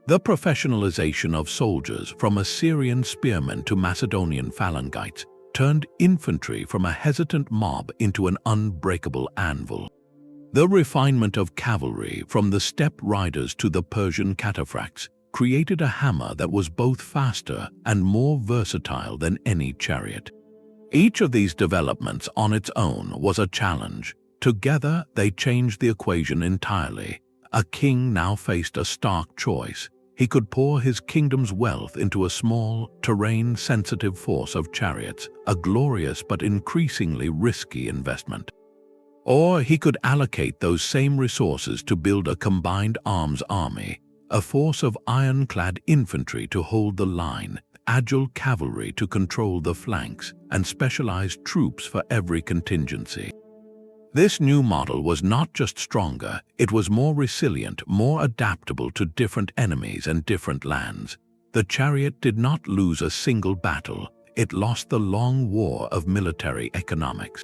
The professionalization of soldiers, from Assyrian spearmen to Macedonian phalangites, turned infantry from a hesitant mob into an unbreakable anvil. The refinement of cavalry, from the steppe riders to the Persian cataphracts, created a hammer that was both faster and more versatile than any chariot. Each of these developments on its own was a challenge. Together, they changed the equation entirely. A king now faced a stark choice. He could pour his kingdom's wealth into a small, terrain-sensitive force of chariots, a glorious but increasingly risky investment. Or he could allocate those same resources to build a combined arms army, a force of ironclad infantry to hold the line, agile cavalry to control the flanks, and specialized troops for every contingency. This new model was not just stronger, it was more resilient, more adaptable to different enemies and different lands. The chariot did not lose a single battle, it lost the long war of military economics.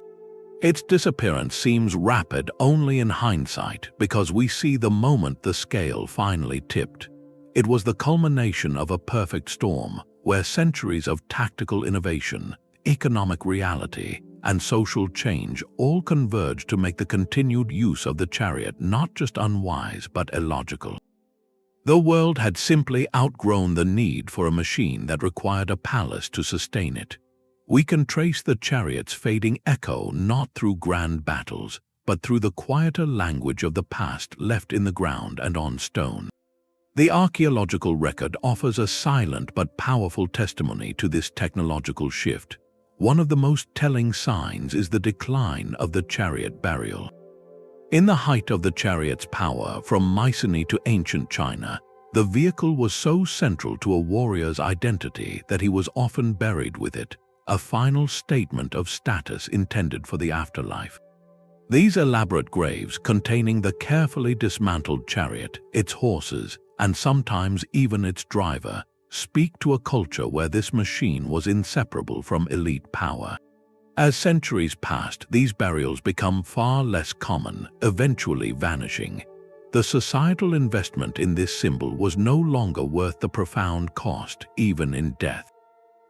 Its disappearance seems rapid only in hindsight because we see the moment the scale finally tipped. It was the culmination of a perfect storm, where centuries of tactical innovation, economic reality, and social change all converged to make the continued use of the chariot not just unwise but illogical. The world had simply outgrown the need for a machine that required a palace to sustain it. We can trace the chariot's fading echo not through grand battles, but through the quieter language of the past left in the ground and on stone. The archaeological record offers a silent but powerful testimony to this technological shift. One of the most telling signs is the decline of the chariot burial. In the height of the chariot's power from Mycenaean to ancient China, the vehicle was so central to a warrior's identity that he was often buried with it, a final statement of status intended for the afterlife. These elaborate graves containing the carefully dismantled chariot, its horses, and sometimes even its driver, speak to a culture where this machine was inseparable from elite power. As centuries passed, these burials become far less common, eventually vanishing. The societal investment in this symbol was no longer worth the profound cost, even in death.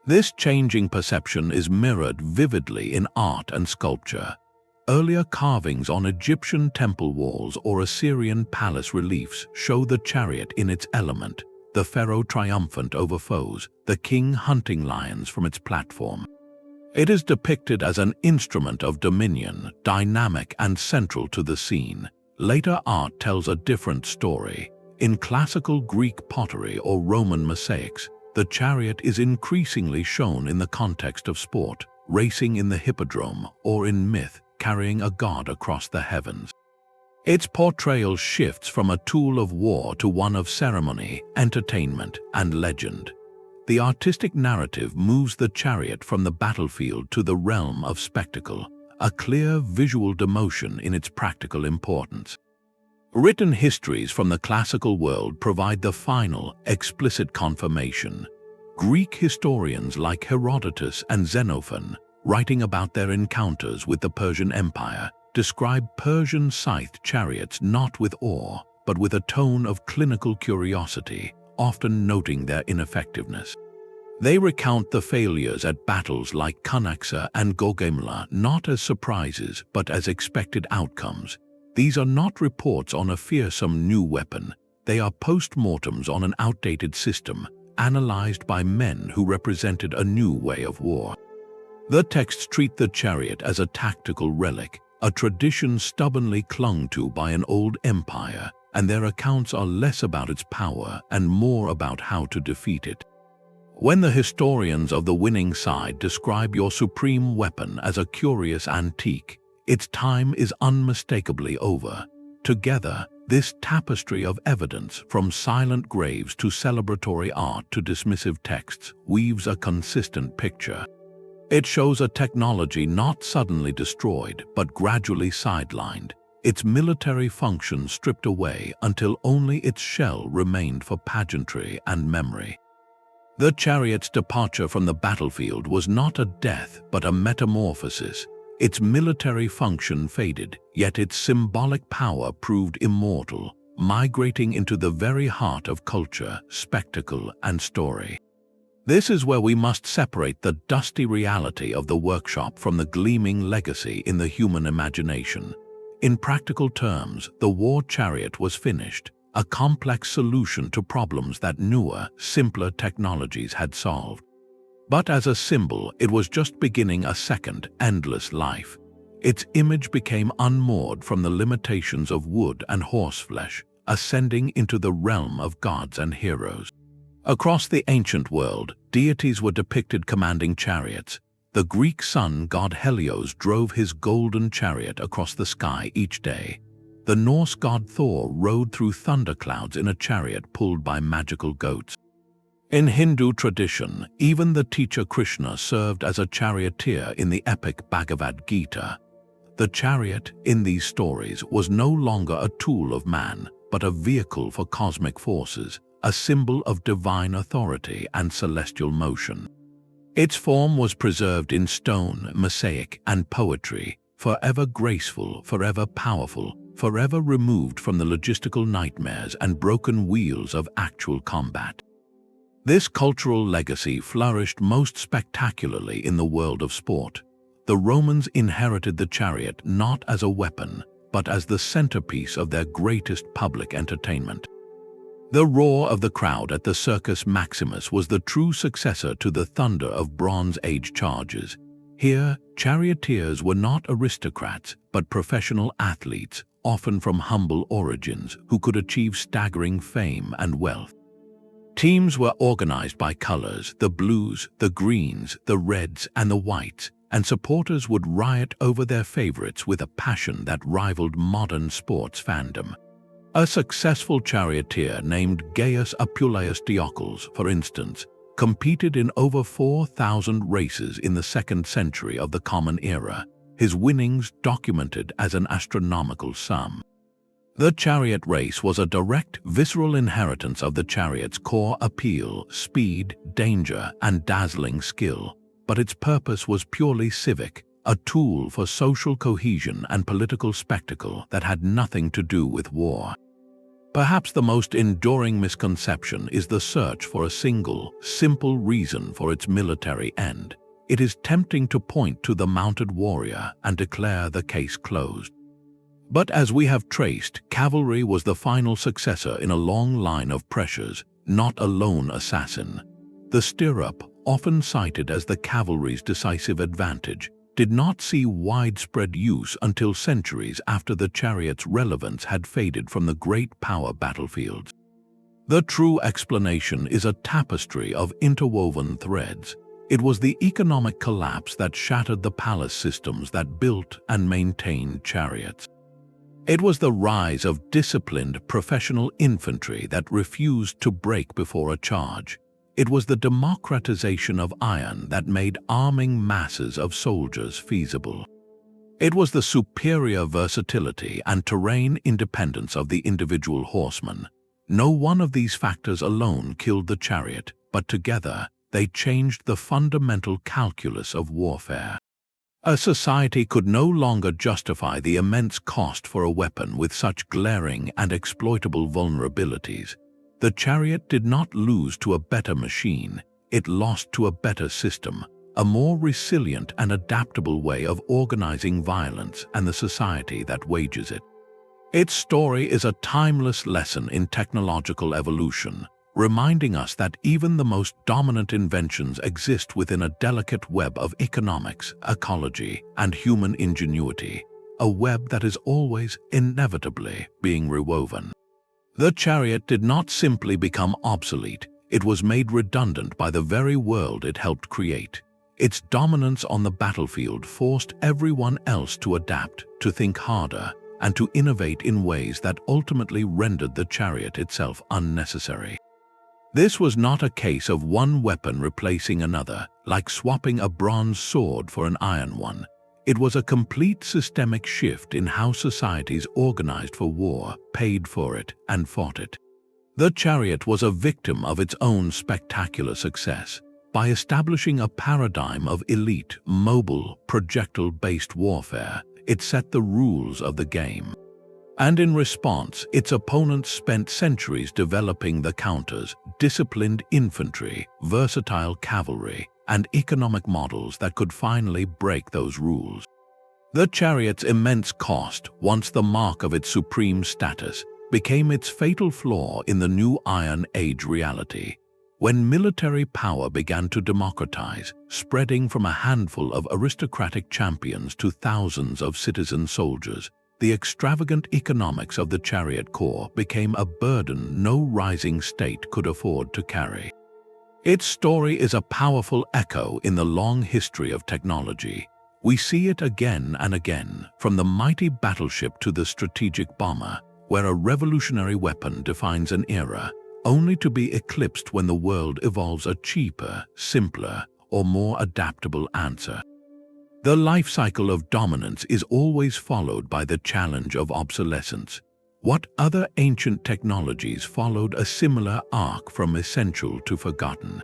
This changing perception is mirrored vividly in art and sculpture. Earlier carvings on Egyptian temple walls or Assyrian palace reliefs show the chariot in its element, the pharaoh triumphant over foes, the king hunting lions from its platform. It is depicted as an instrument of dominion, dynamic and central to the scene. Later art tells a different story. In classical Greek pottery or Roman mosaics, the chariot is increasingly shown in the context of sport, racing in the hippodrome, or in myth, carrying a god across the heavens. Its portrayal shifts from a tool of war to one of ceremony, entertainment, and legend. The artistic narrative moves the chariot from the battlefield to the realm of spectacle, a clear visual demotion in its practical importance. Written histories from the classical world provide the final, explicit confirmation. Greek historians like Herodotus and Xenophon, writing about their encounters with the Persian Empire, describe Persian scythed chariots not with awe, but with a tone of clinical curiosity, often noting their ineffectiveness. They recount the failures at battles like Cunaxa and Gaugamela not as surprises but as expected outcomes. These are not reports on a fearsome new weapon, they are post-mortems on an outdated system, analyzed by men who represented a new way of war. The texts treat the chariot as a tactical relic, a tradition stubbornly clung to by an old empire, and their accounts are less about its power and more about how to defeat it. When the historians of the winning side describe your supreme weapon as a curious antique, its time is unmistakably over. Together, this tapestry of evidence, from silent graves to celebratory art to dismissive texts, weaves a consistent picture. It shows a technology not suddenly destroyed, but gradually sidelined, its military function stripped away until only its shell remained for pageantry and memory. The chariot's departure from the battlefield was not a death, but a metamorphosis. Its military function faded, yet its symbolic power proved immortal, migrating into the very heart of culture, spectacle, and story. This is where we must separate the dusty reality of the workshop from the gleaming legacy in the human imagination. In practical terms, the war chariot was finished, a complex solution to problems that newer, simpler technologies had solved. But as a symbol, it was just beginning a second, endless life. Its image became unmoored from the limitations of wood and horseflesh, ascending into the realm of gods and heroes. Across the ancient world, deities were depicted commanding chariots. The Greek sun god Helios drove his golden chariot across the sky each day. The Norse god Thor rode through thunderclouds in a chariot pulled by magical goats. In Hindu tradition, even the teacher Krishna served as a charioteer in the epic Bhagavad Gita. The chariot, in these stories, was no longer a tool of man, but a vehicle for cosmic forces, a symbol of divine authority and celestial motion. Its form was preserved in stone, mosaic, and poetry, forever graceful, forever powerful, forever removed from the logistical nightmares and broken wheels of actual combat. This cultural legacy flourished most spectacularly in the world of sport. The Romans inherited the chariot not as a weapon, but as the centerpiece of their greatest public entertainment. The roar of the crowd at the Circus Maximus was the true successor to the thunder of Bronze Age charges. Here, charioteers were not aristocrats, but professional athletes, often from humble origins, who could achieve staggering fame and wealth. Teams were organized by colors: the blues, the greens, the reds, and the whites, and supporters would riot over their favorites with a passion that rivaled modern sports fandom. A successful charioteer named Gaius Appuleius Diocles, for instance, competed in over 4,000 races in the 2nd century of the Common Era, his winnings documented as an astronomical sum. The chariot race was a direct, visceral inheritance of the chariot's core appeal, speed, danger, and dazzling skill, but its purpose was purely civic, a tool for social cohesion and political spectacle that had nothing to do with war. Perhaps the most enduring misconception is the search for a single, simple reason for its military end. It is tempting to point to the mounted warrior and declare the case closed. But as we have traced, cavalry was the final successor in a long line of pressures, not a lone assassin. The stirrup, often cited as the cavalry's decisive advantage, did not see widespread use until centuries after the chariot's relevance had faded from the great power battlefields. The true explanation is a tapestry of interwoven threads. It was the economic collapse that shattered the palace systems that built and maintained chariots. It was the rise of disciplined professional infantry that refused to break before a charge. It was the democratization of iron that made arming masses of soldiers feasible. It was the superior versatility and terrain independence of the individual horseman. No one of these factors alone killed the chariot, but together they changed the fundamental calculus of warfare. A society could no longer justify the immense cost for a weapon with such glaring and exploitable vulnerabilities. The chariot did not lose to a better machine, it lost to a better system, a more resilient and adaptable way of organizing violence and the society that wages it. Its story is a timeless lesson in technological evolution, reminding us that even the most dominant inventions exist within a delicate web of economics, ecology, and human ingenuity, a web that is always, inevitably, being rewoven. The chariot did not simply become obsolete, it was made redundant by the very world it helped create. Its dominance on the battlefield forced everyone else to adapt, to think harder, and to innovate in ways that ultimately rendered the chariot itself unnecessary. This was not a case of one weapon replacing another, like swapping a bronze sword for an iron one. It was a complete systemic shift in how societies organized for war, paid for it, and fought it. The chariot was a victim of its own spectacular success. By establishing a paradigm of elite, mobile, projectile-based warfare, it set the rules of the game. And in response, its opponents spent centuries developing the counters, disciplined infantry, versatile cavalry, and economic models that could finally break those rules. The chariot's immense cost, once the mark of its supreme status, became its fatal flaw in the new Iron Age reality. When military power began to democratize, spreading from a handful of aristocratic champions to thousands of citizen soldiers, the extravagant economics of the chariot corps became a burden no rising state could afford to carry. Its story is a powerful echo in the long history of technology. We see it again and again, from the mighty battleship to the strategic bomber, where a revolutionary weapon defines an era, only to be eclipsed when the world evolves a cheaper, simpler, or more adaptable answer. The life cycle of dominance is always followed by the challenge of obsolescence. What other ancient technologies followed a similar arc from essential to forgotten?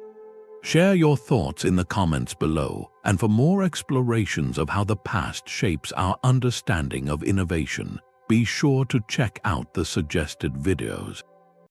Share your thoughts in the comments below, and for more explorations of how the past shapes our understanding of innovation, be sure to check out the suggested videos.